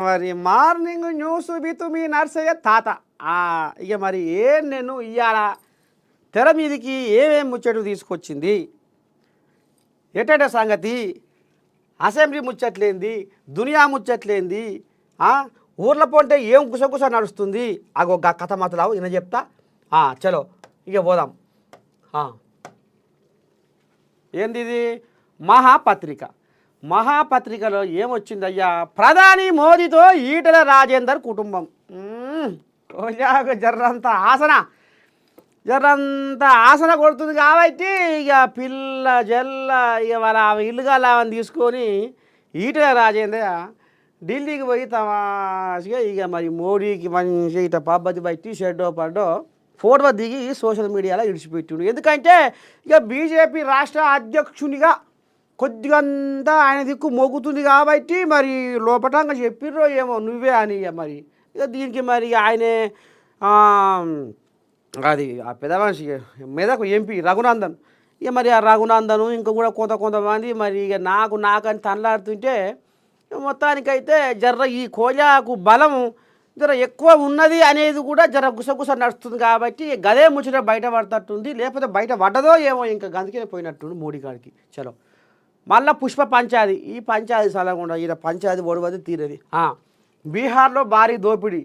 మరి morning news with me Narsaiah తాత. ఇక మరి నేను ఇవాళ తెర మీదికి ఏమేం ముచ్చట్లు తీసుకొచ్చింది, ఎటట సంగతి, అసెంబ్లీ ముచ్చట్లేంది, దునియా ముచ్చట్లేంది, ఊర్ల పొంటే ఏం కుసకుస నడుస్తుంది, అగో కథ మాతలావు ఈయన చెప్తా. చలో ఇక పోదాం. ఏంది ఇది? మహాపత్రిక. మహాపత్రికలో ఏమొచ్చిందయ్యా? ప్రధాని మోదీతో ఈటెల రాజేందర్ కుటుంబం. జర్రంత ఆసన కొడుతుంది కాబట్టి ఇక పిల్ల జల్ల ఇక వాళ్ళ ఇల్లుగా లావని తీసుకొని ఈటెల రాజేందర్ ఢిల్లీకి పోయి తమాషగా ఇక మరి మోడీకి మంచి ఇట పబ్బతి బట్టి షెడ్డో పడ్డో ఫోటో దిగి సోషల్ మీడియాలో ఇడిచిపెట్టిండు. ఎందుకంటే ఇక బీజేపీ రాష్ట్ర అధ్యక్షునిగా కొద్దిగంతా ఆయన దిక్కు మోగుతుంది కాబట్టి మరి లోపటంగా చెప్పిర్రో ఏమో నువ్వే అని. మరి ఇక దీనికి మరి ఆయనే అది ఆ పెద్ద మనిషి మెదకు ఎంపీ రఘునందన్, ఇక మరి ఆ రఘునందను ఇంకా కూడా కొంతమంది మరి ఇక నాకని తనలాడుతుంటే మొత్తానికైతే జర్ర ఈ కోజాకు బలం జర ఎక్కువ ఉన్నది అనేది కూడా జర గుసగుస నడుస్తుంది కాబట్టి గదే ముచ్చట బయట పడతట్టుంది. లేకపోతే బయట పడ్డదో ఏమో ఇంకా గందుకే పోయినట్టుండు మోడీ గారికి. చలో మళ్ళా పుష్ప పంచాది. ఈ పంచాది సలకుండా ఈయన పంచాది ఒడవది తీరది. బీహార్లో భారీ దోపిడీ.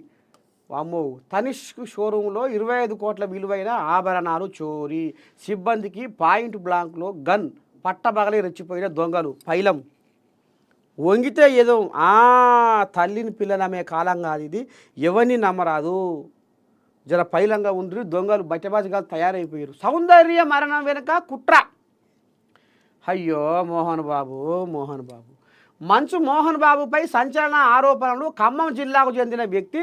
అమ్మో, తనిష్క్ షోరూంలో 25 కోట్ల విలువైన ఆభరణాలు చోరీ. సిబ్బందికి పాయింట్ బ్లాంక్లో గన్. పట్టబగలి రెచ్చిపోయిన దొంగలు. పైలం వంగితే ఏదో తల్లిని పిల్లనమే కాలం కాదు ఇది, ఎవరిని నమ్మరాదు. జర పైలంగా ఉండి దొంగలు బట్టబాజుగా తయారైపోయారు. సౌందర్య మరణం వెనుక కుట్ర. అయ్యో మోహన్ బాబు. మంచు మోహన్ బాబుపై సంచలన ఆరోపణలు. ఖమ్మం జిల్లాకు చెందిన వ్యక్తి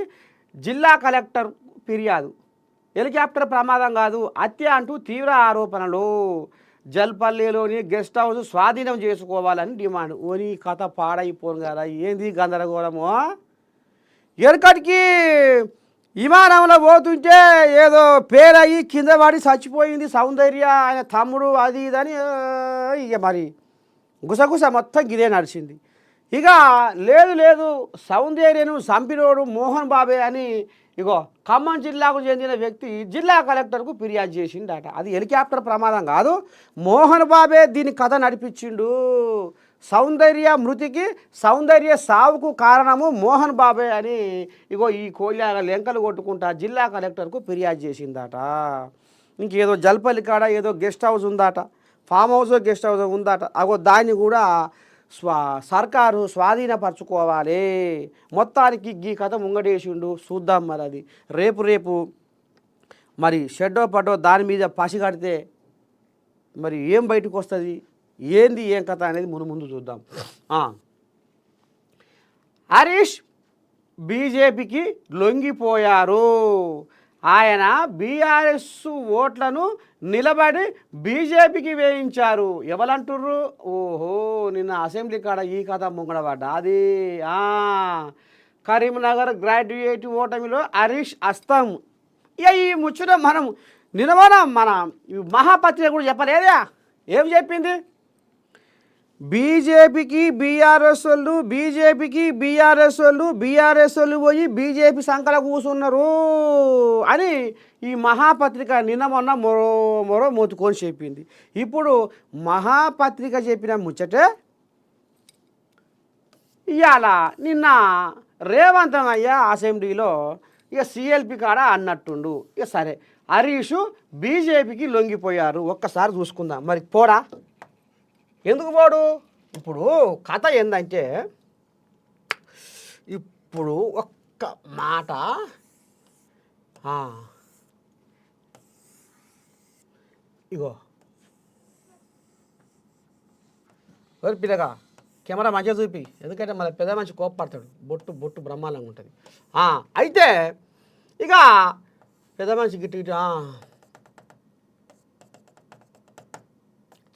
జిల్లా కలెక్టర్ ఫిర్యాదు. హెలికాప్టర్ ప్రమాదం కాదు, హత్య అంటూ తీవ్ర ఆరోపణలు. జల్పల్లిలోని గెస్ట్ హౌస్ స్వాధీనం చేసుకోవాలని డిమాండ్. ఓని కథ పాడైపోను కదా, ఏంది గందరగోళము. ఎరకటికి విమానంలో పోతుంటే ఏదో పేరయ్యి కింద పడి చచ్చిపోయింది సౌందర్య, ఆయన తమ్ముడు, అది ఇదని ఇక మరి గుసగుస మొత్తం గిదే నడిచింది. ఇక లేదు సౌందర్యను చంపినోడు మోహన్ బాబే అని ఇగో ఖమ్మం జిల్లాకు చెందిన వ్యక్తి జిల్లా కలెక్టర్కు ఫిర్యాదు చేసిండట. అది హెలికాప్టర్ ప్రమాదం కాదు, మోహన్ బాబే దీని కథ నడిపించిండు. సౌందర్య మృతికి, సౌందర్య సావుకు కారణము మోహన్ బాబే అని ఇగో ఈ కోళ్ళ లెంకలు కొట్టుకుంటా జిల్లా కలెక్టర్కు ఫిర్యాదు చేసిందట. ఇంకేదో జల్పల్లి కాడ ఏదో గెస్ట్ హౌస్ ఉందట, ఫామ్ హౌస్ గెస్ట్ హౌస్ ఉందట. అగో దాన్ని కూడా సర్కారు స్వాధీనపరచుకోవాలి. మొత్తానికి ఈ కథ ముంగడేసిండు. చూద్దాం మరి అది రేపు మరి షెడ్డో పడ్డో దాని మీద పసిగడితే మరి ఏం బయటకు వస్తుంది, ఏంది ఏం కథ అనేది ముందు చూద్దాం. హరీష్ బీజేపీకి లొంగిపోయారు. ఆయన బీఆర్ఎస్ ఓట్లను నిలబడి బీజేపీకి వేయించారు. ఎవరంటుర్రు? ఓహో, నిన్న అసెంబ్లీ కాడ ఈ కథ ముంగడబడ్డ. అది కరీంనగర్ గ్రాడ్యుయేట్ ఓటమిలో హరీష్ అస్తం. ఇక ఈ ముచ్చట మనం మన మహాపత్రిక కూడా చెప్పలేదా? ఏం చెప్పింది? బీజేపీకి బీఆర్ఎస్ వాళ్ళు పోయి బీజేపీ సంకల కూర్చున్నారు అని ఈ మహాపత్రిక నిన్న మొన్న మరో మోతుకొని చెప్పింది. ఇప్పుడు మహాపత్రిక చెప్పిన ముచ్చటే ఇవాళ నిన్న రేవంత్ అయ్య అసెంబ్లీలో ఇక సిఎల్పి కాడ అన్నట్టుండు. ఇక సరే, హరీషు బీజేపీకి లొంగిపోయారు. ఒక్కసారి చూసుకుందాం. మరి పోడా, ఎందుకు పోడు? ఇప్పుడు కథ ఏంటంటే, ఇప్పుడు ఒక్క మాట ఇగో ఎవరు పిల్లగా కెమెరా మంచిగా చూపి, ఎందుకంటే మన పెద్ద మనిషి కోప్పడతాడు. బొట్టు బ్రహ్మాండంగా ఉంటుంది. అయితే ఇక పెద్ద మనిషి గిట్టు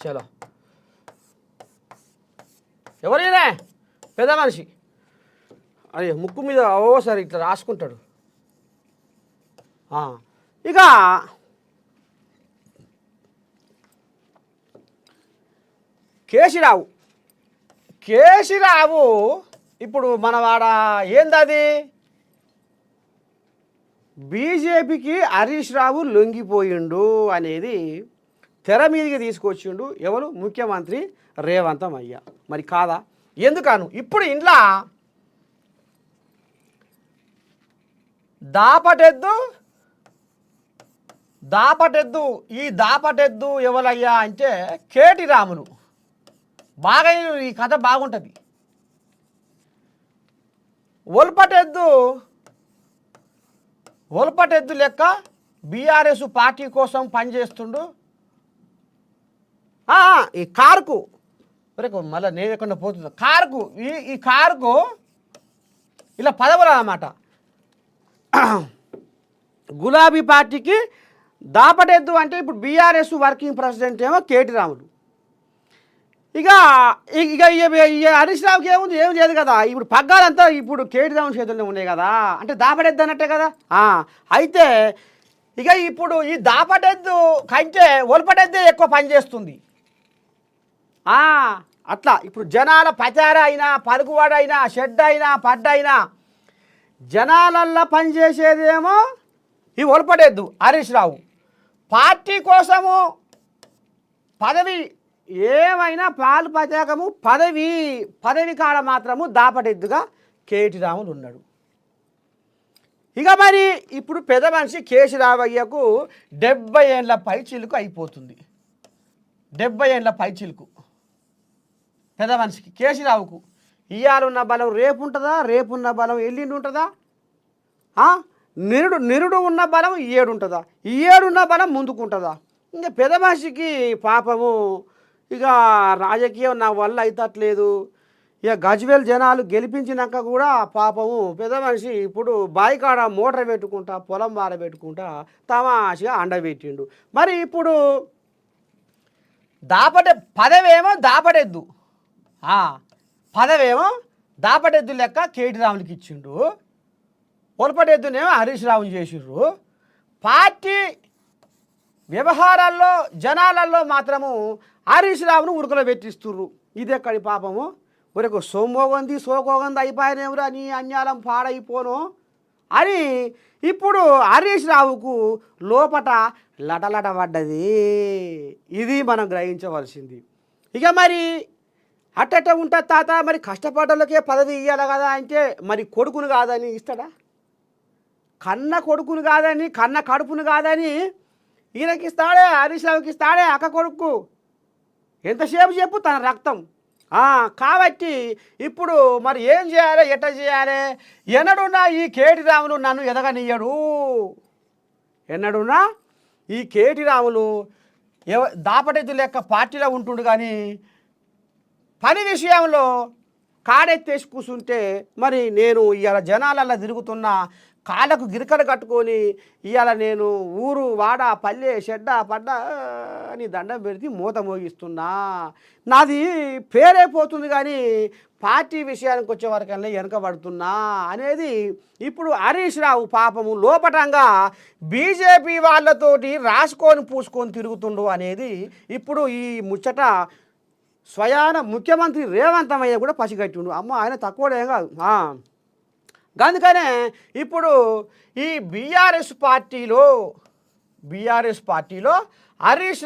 చలో, ఎవరైనా పెద్ద మనిషి అది ముక్కు మీద ఓసారి ఇట్లా రాసుకుంటాడు. ఇక కేసీరావు ఇప్పుడు మన వాడ ఏందది బీజేపీకి హరీష్ రావు లొంగిపోయిండు అనేది తెర మీదకి తీసుకొచ్చిండు ఎవరు ముఖ్యమంత్రి రేవంతమయ్య మరి కాదా ఎందుకను ఇప్పుడు ఇంట్లో దాపటెద్దు ఈ దాపటెద్దు ఎవరయ్యా అంటే కేటి రాములు బాగా ఈ కథ బాగుంటుంది ఒల్పటెద్దు లెక్క బీఆర్ఎస్ పార్టీ కోసం పనిచేస్తుండు ఈ కారుకు మళ్ళీ నేను ఎక్కడ పోతున్నా కారుకు ఈ కారుకు ఇలా పదవులు అన్నమాట గులాబీ పార్టీకి దాపటెద్దు అంటే ఇప్పుడు బీఆర్ఎస్ వర్కింగ్ ప్రెసిడెంట్ ఏమో కేటీ రాములు ఇక ఇక హరీష్ రావుకి ఏముంది ఏం లేదు కదా ఇప్పుడు పగ్గాలంతా ఇప్పుడు కేటీ రాముల చేతుల్లో ఉన్నాయి కదా అంటే దాపటెద్దు అన్నట్టే కదా అయితే ఇక ఇప్పుడు ఈ దాపటెద్దు కంటే ఒల్పటెద్దే ఎక్కువ పనిచేస్తుంది అట్లా ఇప్పుడు జనాల పచార అయినా పలుకువాడైనా షెడ్ అయినా పడ్డైనా జనాలల్లో పనిచేసేదేమో ఈ ఒల్పటెద్దు హరీష్ రావు పార్టీ కోసము పదవి ఏమైనా పాలు పచాకము పదవి కాడ మాత్రము దాపటెద్దుగా కేటీ రాములు ఉన్నాడు ఇక మరి ఇప్పుడు పెద్ద మనిషి కేశరావయ్యకు 70 ఏళ్ళ పైచిలుకు అయిపోతుంది 70 ఏళ్ళ పైచిలుకు పెద్ద మనిషికి కేశరావుకు ఇయ్యాలున్న బలం రేపు ఉంటుందా రేపున్న బలం ఎల్లుండి ఉంటుందా నిరుడు ఉన్న బలం ఏడు ఉంటుందా ఈ ఏడున్న బలం ముందుకుంటుందా ఇంకా పెద్ద మనిషికి పాపము ఇక రాజకీయం నా వల్ల అయితట్లేదు ఇక గజ్వేల్ జనాలు గెలిపించినాక కూడా పాపము పెద్ద మనిషి ఇప్పుడు బాయికాడ మోటార్ పెట్టుకుంటా పొలం బారబెట్టుకుంటా తమాషగా అండబెట్టిండు మరి ఇప్పుడు పదవేమో దాపటెద్దు లెక్క కేటీ రాములకి ఇచ్చిండు ఒల్పటెద్దునేమో హరీష్ రావుని చేసిండ్రు పార్టీ వ్యవహారాల్లో జనాలలో మాత్రము హరీష్ రావును ఉడకలో పెట్టిస్తుర్రు ఇది ఎక్కడి పాపము ఒరకు సోమోగంది సోకోగంది అయిపోయినవురా నీ అన్యాలం పాడైపోను అని ఇప్పుడు హరీష్ రావుకు లోపట లటలట పడ్డది ఇది మనం గ్రహించవలసింది ఇక మరి అట్టట ఉంటుంది తాత మరి కష్టపడ్డలకే పదవి ఇవ్వాలి కదా అంటే మరి కొడుకును కాదని ఇస్తాడా కన్న కొడుకును కాదని కన్న కడుపును కాదని ఈయనకి ఇస్తాడే హరీష్ రావుకి ఇస్తాడే అక్క కొడుకు ఎంతసేపు చెప్పు తన రక్తం కాబట్టి ఇప్పుడు మరి ఏం చేయాలి ఎట్లా చేయాలి ఎన్నడున్నా ఈ కేటీ రాములు నన్ను ఎదగనియ్యడు ఎన్నడున్నా ఈ కేటీ రాములు దాపటెద్దు లెక్క పార్టీలో ఉంటుండు కానీ పని విషయంలో కాడెత్తేసి కూర్చుంటే మరి నేను ఇవాళ జనాలల్లో తిరుగుతున్న కాళ్ళకు గిరికలు కట్టుకొని ఇవాళ నేను ఊరు వాడ పల్లె షెడ్డ పడ్డ అని దండం పెడితే మూత మోగిస్తున్నా నాది పేరైపోతుంది కానీ పార్టీ విషయానికి వచ్చే వరకల్లా వెనకబడుతున్నా అనేది ఇప్పుడు హరీష్ రావు పాపము లోపటంగా బీజేపీ వాళ్ళతోటి రాసుకొని పూసుకొని తిరుగుతుండు అనేది ఇప్పుడు ఈ ముచ్చట స్వయాన ముఖ్యమంత్రి రేవంతమయ్య కూడా పసిగట్టిండు అమ్మ ఆయన తక్కువడేం కాదు అందుకనే ఇప్పుడు ఈ బీఆర్ఎస్ పార్టీలో హరీష్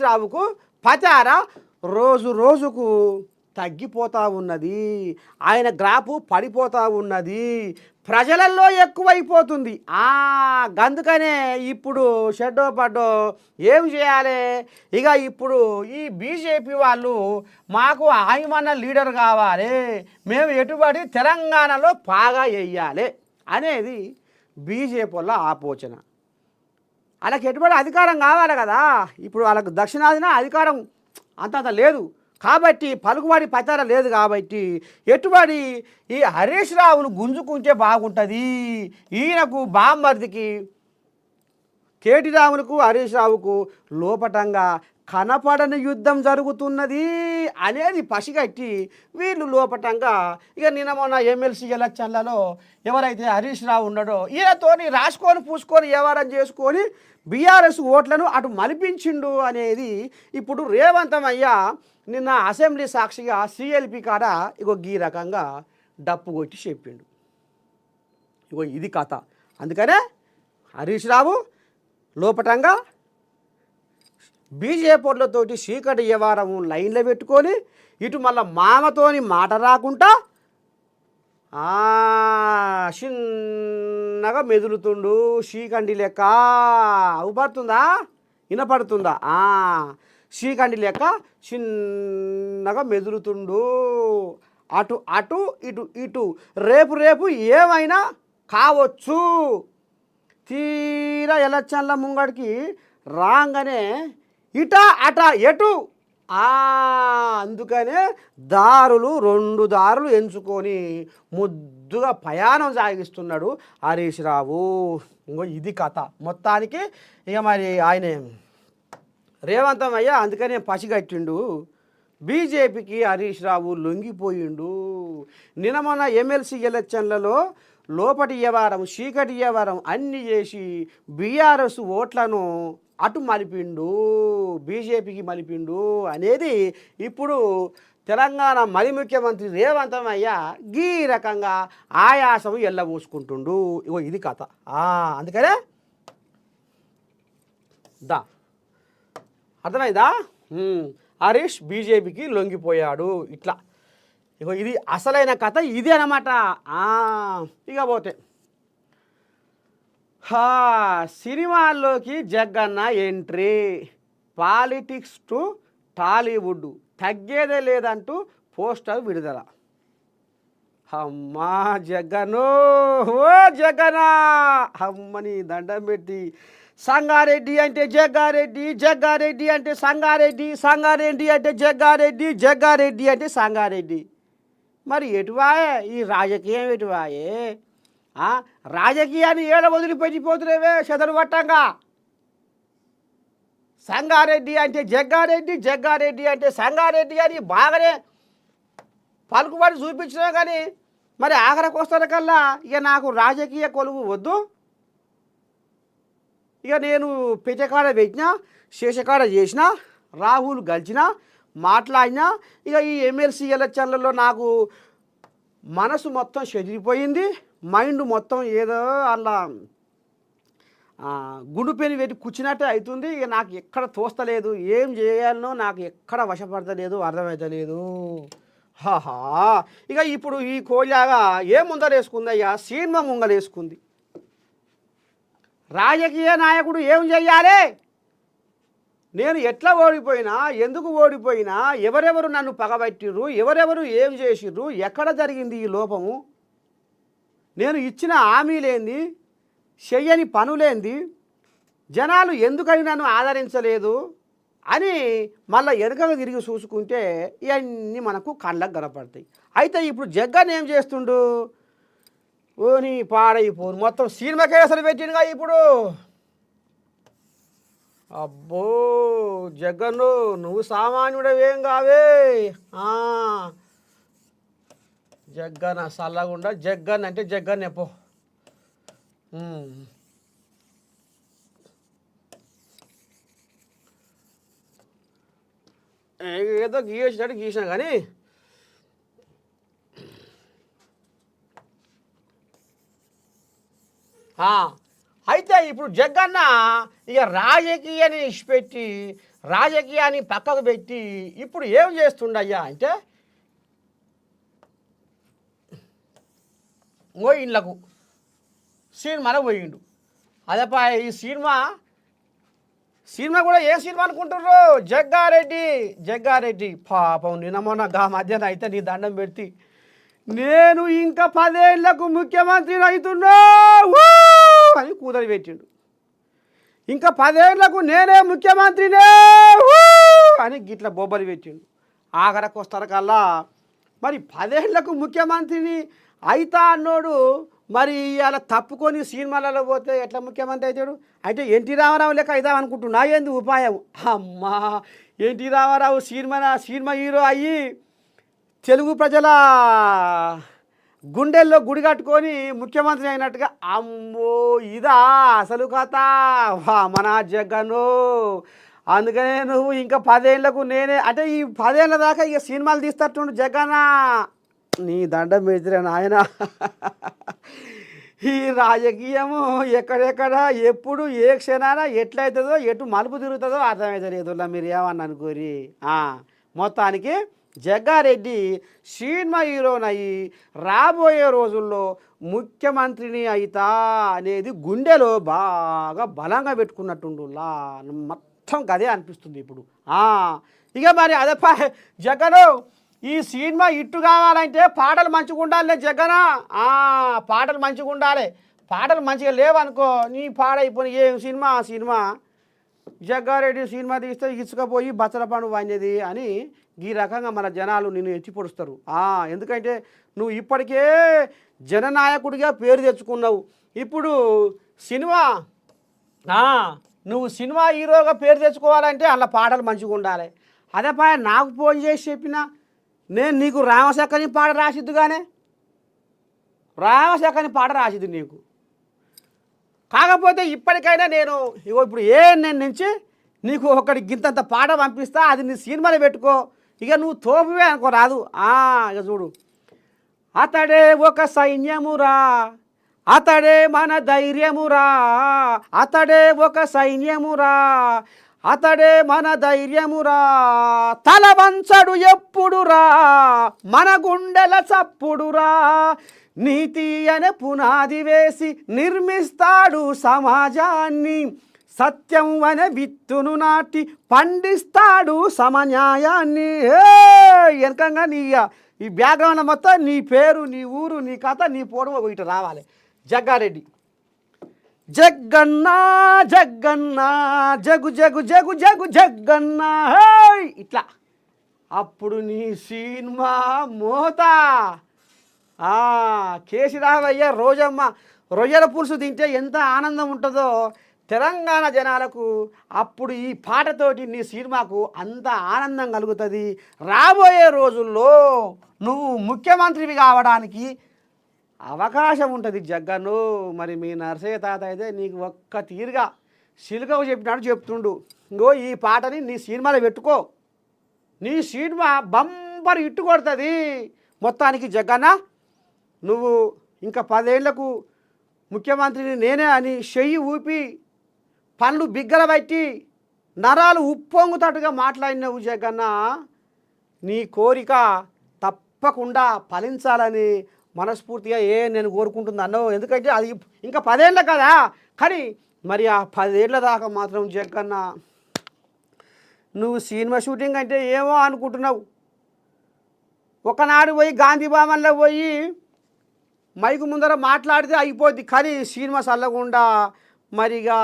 రావుకు పచార రోజుకు తగ్గిపోతూ ఉన్నది ఆయన గ్రాఫు పడిపోతూ ఉన్నది ప్రజలలో ఎక్కువైపోతుంది అందుకనే ఇప్పుడు షెడ్డో పడ్డో ఏం చేయాలి ఇక ఇప్పుడు ఈ బీజేపీ వాళ్ళు మాకు ఆయమన్న లీడర్ కావాలి మేము ఎటుబడి తెలంగాణలో బాగా వేయాలి అనేది బీజేపీ వాళ్ళ ఆలోచన వాళ్ళకి ఎటుబడి అధికారం కావాలి కదా ఇప్పుడు వాళ్ళకు దక్షిణాదిన అధికారం అంతంత లేదు కాబట్టి పలుకుబడి పచార లేదు కాబట్టి ఎటుబడి ఈ హరీష్ రావును గుంజుకుంటే బాగుంటుంది ఈయనకు బామ్మర్దికి కేటీ రాములకు హరీష్ రావుకు లోపటంగా కనపడని యుద్ధం జరుగుతున్నది అనేది పసిగట్టి వీళ్ళు లోపటంగా ఇక నిన్న మొన్న ఎమ్మెల్సీ ఎలక్షన్లలో ఎవరైతే హరీష్ రావు ఉన్నాడో ఈయనతోని రాసుకొని పూసుకొని వ్యవహారం చేసుకొని బీఆర్ఎస్ ఓట్లను అటు మలిపించిండు అనేది ఇప్పుడు రేవంతమయ్య నిన్న అసెంబ్లీ సాక్షిగా సిఎల్పి కాడ ఇగో ఈ రకంగా డప్పు కొట్టి చెప్పిండు. ఇగో ఇది కథ. అందుకనే హరీష్ రావు లోపటంగా బీజేపీలతోటి చీకటి వ్యవహారం లైన్లో పెట్టుకొని ఇటు మళ్ళీ మామతోని మాట రాకుండా చిన్నగా మెదులుతుండు. చీకండి లెక్క అవుపడుతుందా వినపడుతుందా? చీకండి లెక్క చిన్నగా మెదులుతుండు. అటు అటు ఇటు ఇటు రేపు రేపు ఏమైనా కావచ్చు. తీరా ఎలక్షన్ల ముంగడికి రాగానే ఇట అట ఎటు అందుకనే రెండు దారులు ఎంచుకొని ముద్దుగా ప్రయాణం సాగిస్తున్నాడు హరీష్ రావు. ఇంకో ఇది కథ మొత్తానికి. ఇక మరి ఆయన రేవంతమయ్య అందుకనే పసిగట్టిండు. బీజేపీకి హరీష్ రావు లొంగిపోయిండు. నిన్న మొన్న ఎమ్మెల్సీ ఎలక్షన్లలో లోపటి వ్యవహారం చీకటి వ్యవహారం అన్నీ చేసి బీఆర్ఎస్ ఓట్లను అటు మలిపిండు, బీజేపీకి మలిపిండు అనేది ఇప్పుడు తెలంగాణ మరి ముఖ్యమంత్రి రేవంతమయ్య ఈ రకంగా ఆయాసం ఎల్లబోసుకుంటుండు. ఇగో ఇది కథ. అందుకనే అర్థమైందా? హరీష్ బీజేపీకి లొంగిపోయాడు. ఇట్లా ఇగో ఇది అసలైన కథ ఇది అన్నమాట. ఇక పోతే సినిమాల్లోకి Jagganna entry, politics to Tollywood తగ్గేదే లేదంటూ పోస్టర్ విడుదల. అమ్మా జగను, ఓ జగనా, అమ్మని దండం పెట్టి సంగారెడ్డి అంటే జగ్గారెడ్డి, జగ్గారెడ్డి అంటే సంగారెడ్డి, సంగారెడ్డి అంటే జగ్గారెడ్డి, జగ్గారెడ్డి అంటే సంగారెడ్డి. మరి ఎటువాయే ఈ రాజకీయం? ఎటువాయే రాజకీయాన్ని ఏడ వదిలిపెట్టిపోతులేవే చెదరు పట్టంగా. సంగారెడ్డి అంటే జగ్గారెడ్డి, జగ్గారెడ్డి అంటే సంగారెడ్డి అని బాగానే పలుకుబడి చూపించినా కానీ మరి ఆఖరికి వస్తున్న కల్లా ఇక నాకు రాజకీయ కొలువు వద్దు, ఇక నేను పెచ్చకాడ పెట్టినా శేషకాడ చేసిన రాహుల్ గెలిచిన మాట్లాడినా ఇక ఈ ఎమ్మెల్సీ ఎలక్షన్లలో నాకు మనసు మొత్తం చెదిరిపోయింది, మైండ్ మొత్తం ఏదో అలా గుండు పెని పెట్టి కూర్చున్నట్టే అవుతుంది. ఇక నాకు ఎక్కడ తోస్తలేదు, ఏం చేయాలనో నాకు ఎక్కడ వశపడతలేదు, అర్థమవుతలేదు. ఇక ఇప్పుడు ఈ కోజాగా ఏం ముందరేసుకుంది అయ్యా? సినిమా ముంగలేసుకుంది. రాజకీయ నాయకుడు ఏం చెయ్యాలి? నేను ఎట్లా ఓడిపోయినా, ఎందుకు ఓడిపోయినా, ఎవరెవరు నన్ను పగబట్టిర్రు, ఎవరెవరు ఏం చేసిర్రు, ఎక్కడ జరిగింది ఈ లోపము, నేను ఇచ్చిన హామీలేంది, చెయ్యని పనులేంది, జనాలు ఎందుకని నన్ను ఆదరించలేదు అని మళ్ళీ వెనుకకు తిరిగి చూసుకుంటే ఇవన్నీ మనకు కళ్ళకు కనపడతాయి. అయితే ఇప్పుడు జగన్ ఏం చేస్తుండు? ఓని పాడైపోను మొత్తం సినిమా కేసులు పెట్టినగా ఇప్పుడు. అబ్బో జగన్ నువ్వు సామాన్యుడవేం కావే. జగన్ సల్లగుండా, జగన్ అంటే జగన్ ఎప్పో. ఏదో గీసినట్టు గీసిన కానీ అయితే ఇప్పుడు జగన్న ఇక రాజకీయాన్ని ఇచ్చిపెట్టి రాజకీయాన్ని పక్కకు పెట్టి ఇప్పుడు ఏం చేస్తుండయ్యా అంటే ఇళ్ళకు సినిమాలో పోయిండు. అదేపా ఈ సినిమా కూడా ఏ సినిమా అనుకుంటుర్రు? జగ్గారెడ్డి. జగ్గారెడ్డి పాపం నిన్న మొన్న మధ్యాహ్నం అయితే నీ దండం పెట్టి నేను ఇంకా 10 ఏళ్లకు ముఖ్యమంత్రిని అవుతున్నా అని కూదరి పెట్టిండు. ఇంకా 10 ఏళ్లకు నేనే ముఖ్యమంత్రినే అని గిట్ల బొబ్బలు పెట్టిండు. ఆఖరికి వస్తారు కల్లా మరి 10 ఏళ్లకు ముఖ్యమంత్రిని అయితా అన్నోడు మరి అలా తప్పుకొని సినిమాలలో పోతే ఎట్లా ముఖ్యమంత్రి అవుతాడు? అంటే ఎన్టీ రామారావు లెక్క అవుదాం అనుకుంటున్నా. ఏంది ఉపాయం? అమ్మా ఎన్టీ రామారావు సినిమా హీరో అయ్యి తెలుగు ప్రజల గుండెల్లో గుడి కట్టుకొని ముఖ్యమంత్రి అయినట్టుగా. అమ్మో ఇదా అసలు కథ? మన జగను అందుకనే నువ్వు ఇంకా 10 ఏళ్లకు నేనే అంటే ఈ 10 ఏళ్ళ దాకా ఇక సినిమాలు తీస్తట్టుండు జగన్నా. నీ దండం పెడితే నాయన ఈ రాజకీయము ఎక్కడెక్కడ ఎప్పుడు ఏ క్షణాన ఎట్లయితుందో ఎటు మలుపు తిరుగుతుందో అర్థమవుతలేదు. మీరు ఏమన్నా అనుకోరి. మొత్తానికి జగ్గారెడ్డి సినిమా హీరోనయ్యి రాబోయే రోజుల్లో ముఖ్యమంత్రిని అయితా అనేది గుండెలో బాగా బలంగా పెట్టుకున్నట్టుండులా మొత్తం గదే అనిపిస్తుంది ఇప్పుడు. ఇక మరి అదే జగను ఈ సినిమా ఇట్టు కావాలంటే పాటలు మంచిగా ఉండాలి జగన. పాటలు మంచిగా ఉండాలి. పాటలు మంచిగా లేవనుకో నీ పాడైపోయి ఏం సినిమా సినిమా జగ్గారెడ్డి సినిమా తీస్తే ఇసుకపోయి బచ్చల పండు వంజేది అని ఈ రకంగా మన జనాలు నిన్ను ఎత్తిపొడుస్తారు. ఎందుకంటే నువ్వు ఇప్పటికే జననాయకుడిగా పేరు తెచ్చుకున్నావు. ఇప్పుడు సినిమా నువ్వు సినిమా హీరోగా పేరు తెచ్చుకోవాలంటే అలా పాటలు మంచిగా ఉండాలి. అదే నాకు ఫోన్ చేసి చెప్పినా నేను నీకు రామశక్కని పాట రాసిద్దుగానే రామశక్కని పాట రాసిద్దు నీకు. కాకపోతే ఇప్పటికైనా నేను ఇప్పుడు నేను నుంచి నీకు ఒకటి గింతంత పాట పంపిస్తా, అది నీ సినిమాలో పెట్టుకో. ఇక నువ్వు తోపువే అనుకో రాదు. ఇక చూడు, అతడే ఒక సైన్యమురా, అతడే మన ధైర్యమురా, అతడే ఒక సైన్యమురా, అతడే మన ధైర్యమురా, తలవంచడు ఎప్పుడురా మన గుండెల చప్పుడురా, నీతి అనే పునాది వేసి నిర్మిస్తాడు సమాజాన్ని, సత్యం అనే విత్తును నాటి పండిస్తాడు సమన్యాయాన్ని. వెనకంగా నీ ఈ బ్యాక్గ్రౌండ్ మొత్తం నీ పేరు, నీ ఊరు, నీ కథ, నీ పొడవు ఇటు రావాలి. జగ్గారెడ్డి జగ్గన్నా జగ్గన్నా జగు జగు జగు జగు జగ్గన్నా ఇట్లా అప్పుడు నీ సినిమా మోత. కేసీరావయ్య రోజమ్మ రొయ్యల పులుసు తింటే ఎంత ఆనందం ఉంటుందో తెలంగాణ జనాలకు అప్పుడు ఈ పాటతోటి నీ సినిమాకు అంత ఆనందం కలుగుతుంది. రాబోయే రోజుల్లో నువ్వు ముఖ్యమంత్రివి కావడానికి అవకాశం ఉంటుంది జగ్గను. మరి మీ నరసయ్య తాత అయితే నీకు ఒక్క తీరుగా సిలుకకు చెప్పినాడు చెప్తుండు. ఇంకో ఈ పాటని నీ సినిమాలో పెట్టుకో, నీ సినిమా బంపర్ ఇట్టు కొడుతుంది. మొత్తానికి జగ్గన్న నువ్వు ఇంకా 10 ఏళ్లకు ముఖ్యమంత్రిని నేనే అని చెయ్యి ఊపి పనులు బిగ్గర బట్టి నరాలు ఉప్పొంగుతట్టుగా మాట్లాడినవు జగన్న. నీ కోరిక తప్పకుండా ఫలించాలని మనస్ఫూర్తిగా నేను కోరుకుంటుంది అన్నావు. ఎందుకంటే అది ఇంకా 10 ఏళ్ళ కదా, కానీ మరి ఆ 10 ఏళ్ళ దాకా మాత్రం జగన్న నువ్వు సినిమా షూటింగ్ అంటే ఏమో అనుకుంటున్నావు. ఒకనాడు పోయి గాంధీ భవన్లో పోయి మైకు ముందర మాట్లాడితే అయిపోద్ది, కానీ సినిమా చల్లకుండా మరిగా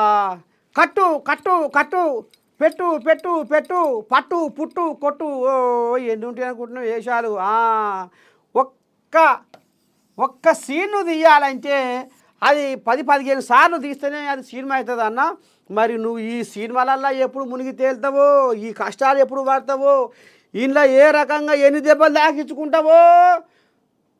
కట్టు కట్టు కట్టు పెట్టు పెట్టు పెట్టు పట్టు పుట్టు కొట్టు ఎన్ని ఉంటాయి అనుకుంటున్నావు వేషాలు. ఒక్క సీన్ను తీయాలంటే అది 10-15 సార్లు తీస్తేనే అది సినిమా అవుతుంది అన్న. మరి నువ్వు ఈ సినిమాలల్లో ఎప్పుడు మునిగి తేలుతావో, ఈ కష్టాలు ఎప్పుడు పడతావో, ఇంట్లో ఏ రకంగా ఎన్ని దెబ్బలు దాకించుకుంటావో,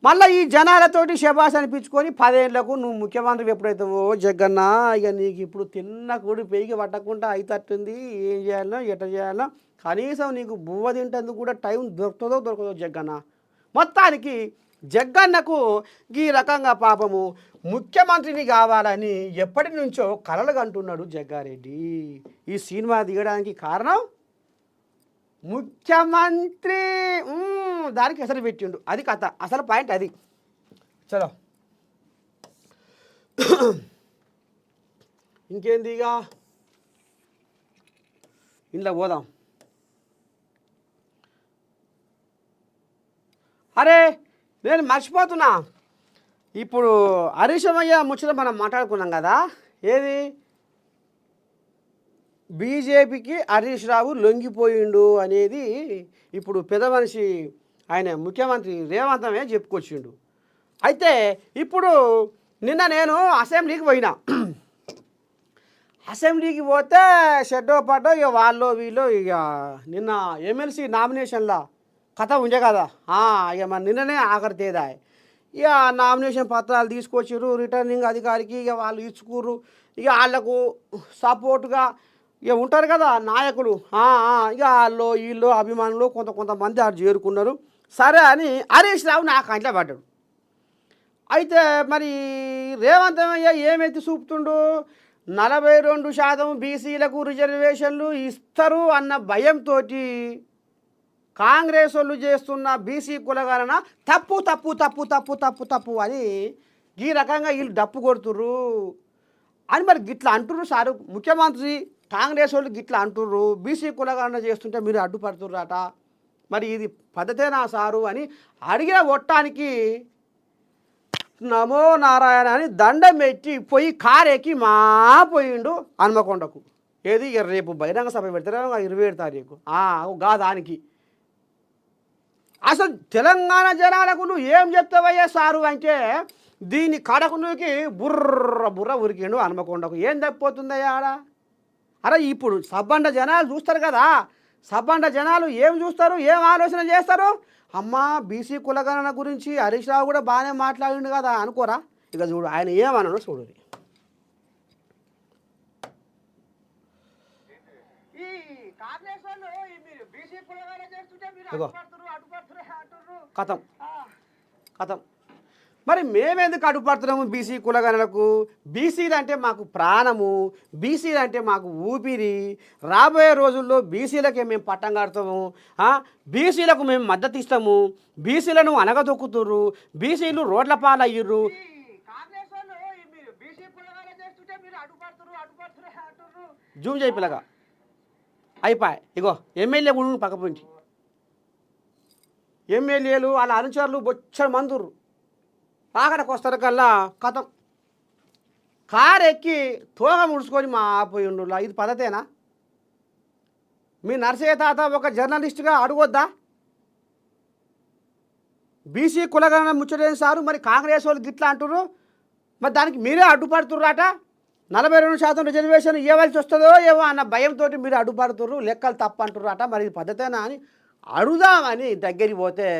మళ్ళీ ఈ జనాలతోటి శబాస్ అనిపించుకొని 10 ఏళ్లకు నువ్వు ముఖ్యమంత్రి ఎప్పుడైతావో జగన్న. ఇక నీకు ఇప్పుడు తిన్న కూడి పెరిగి పట్టకుండా అయితట్టుంది. ఏం చేయాలనో ఎట్ట చేయాలనో కనీసం నీకు బువ్వ తింటేందుకు కూడా టైం దొరకదో జగన్న. మొత్తానికి జగ్గన్నకు ఈ రకంగా పాపము ముఖ్యమంత్రిని కావాలని ఎప్పటి నుంచో కలలు కంటున్నాడు జగ్గారెడ్డి. ఈ సినిమా దిగడానికి కారణం ముఖ్యమంత్రి, దానికి అసలు పెట్టిండు. అది కథ, అసలు పాయింట్ అది. చలో ఇంకేంది ఇక ఇంట్లో పోదాం. అరే నేను మర్చిపోతున్నా, ఇప్పుడు హరీశమయ్య ముచ్చట మనం మాట్లాడుకున్నాం కదా, ఏది బీజేపీకి హరీష్ రావు లొంగిపోయిండు అనేది ఇప్పుడు పెద్ద మనిషి ఆయన ముఖ్యమంత్రి రేవంతమే చెప్పుకొచ్చిండు. అయితే ఇప్పుడు నిన్న నేను అసెంబ్లీకి పోయినా. అసెంబ్లీకి పోతే షెడ్డో పడ్డో ఇక వాళ్ళు వీళ్ళు ఇక నిన్న ఎమ్మెల్సీ నామినేషన్ల కథ ఉండే కదా, ఇక మన నిన్ననే ఆఖరి తేదా. ఇక నామినేషన్ పత్రాలు తీసుకొచ్చిర్రు రిటర్నింగ్ అధికారికి, ఇక వాళ్ళు ఇచ్చుకుర్రు. ఇక వాళ్లకు సపోర్టుగా ఇక ఉంటారు కదా నాయకులు, ఇక వాళ్ళు వీళ్ళు అభిమానులు కొంతమంది ఆడు చేరుకున్నారు. సరే అని హరీష్ రావు నా కంట్లో పడ్డాడు. అయితే మరి రేవంత్ ఏమైతే చూపుతుండు, 42% బీసీలకు రిజర్వేషన్లు ఇస్తారు అన్న భయంతో కాంగ్రెస్ వాళ్ళు చేస్తున్న బీసీ కులగణన తప్పు తప్పు తప్పు తప్పు తప్పు తప్పు అని ఈ రకంగా వీళ్ళు డప్పు కొడుతుర్రు అని మరి గిట్లా అంటుర్రు సారు. ముఖ్యమంత్రి కాంగ్రెస్ వాళ్ళు గిట్లా అంటుర్రు, బీసీ కులగణన చేస్తుంటే మీరు అడ్డుపడుతుర్రట, మరి ఇది పద్ధతేనా సారు అని అడిగిన ఒట్టానికి నమో నారాయణ అని దండం పెట్టి పోయి కారెక్కి పోయిండు హన్మకొండకు. ఏది రేపు బహిరంగ సభ పెడతారు 27 తారీఖు దానికి. అసలు తెలంగాణ జనాలకు నువ్వు ఏం చెప్తావయ్యా సారు అంటే దీన్ని కడకు నువ్వుకి బుర్ర బుర్ర ఉరికిండు హన్మకొండకు. ఏం తప్పిపోతుందయ్యా ఆడ? అరే ఇప్పుడు సబ్బండ జనాలు చూస్తారు కదా, సబ్బండ జనాలు ఏం చూస్తారు, ఏం ఆలోచన చేస్తారు? అమ్మా బీసీ కులగణన గురించి హరీష్ రావు కూడా బాగానే మాట్లాడిండు కదా అనుకోరా? ఇక చూడు ఆయన ఏమన్నాడో చూడు. కథం కథం మరి మేమెందుకు అడ్డుపడుతున్నాము బీసీ కులగణలకు? బీసీలు అంటే మాకు ప్రాణము, బీసీలు అంటే మాకు ఊపిరి. రాబోయే రోజుల్లో బీసీలకే మేము పట్టం కడతాము, బీసీలకు మేము మద్దతు ఇస్తాము. బీసీలను అనగదొక్కుతుర్రు, బీసీలు రోడ్ల పాలయ్యుర్రు. జూమ్ చేయి పిల్లగా అయిపోయి. ఇగో ఎమ్మెల్యే కూడా పక్కపోయించి ఎమ్మెల్యేలు వాళ్ళ అనుచరులు బొచ్చ మందురు పాకడకు వస్తారు కల్లా కథం కారు ఎక్కి తోగ ముడుచుకొని పోయి ఉండు. ఇది పద్ధతేనా? మీ నర్సయ్య తాత ఒక జర్నలిస్టుగా అడగొద్దా? బీసీ కులగణన ముచ్చటేం సారు, మరి కాంగ్రెస్ వాళ్ళు గిట్లా అంటుర్రు, మరి దానికి మీరే అడ్డుపడుతుర్రాట. 42% రిజర్వేషన్ ఇవ్వాల్సి వస్తుందో ఏవో అన్న భయంతో మీరు అడ్డుపడుతుర్రు, లెక్కలు తప్పు అంటుర్రాట. మరి ఇది పద్ధతేనా అని అడుగుదామని దగ్గరికి పోతే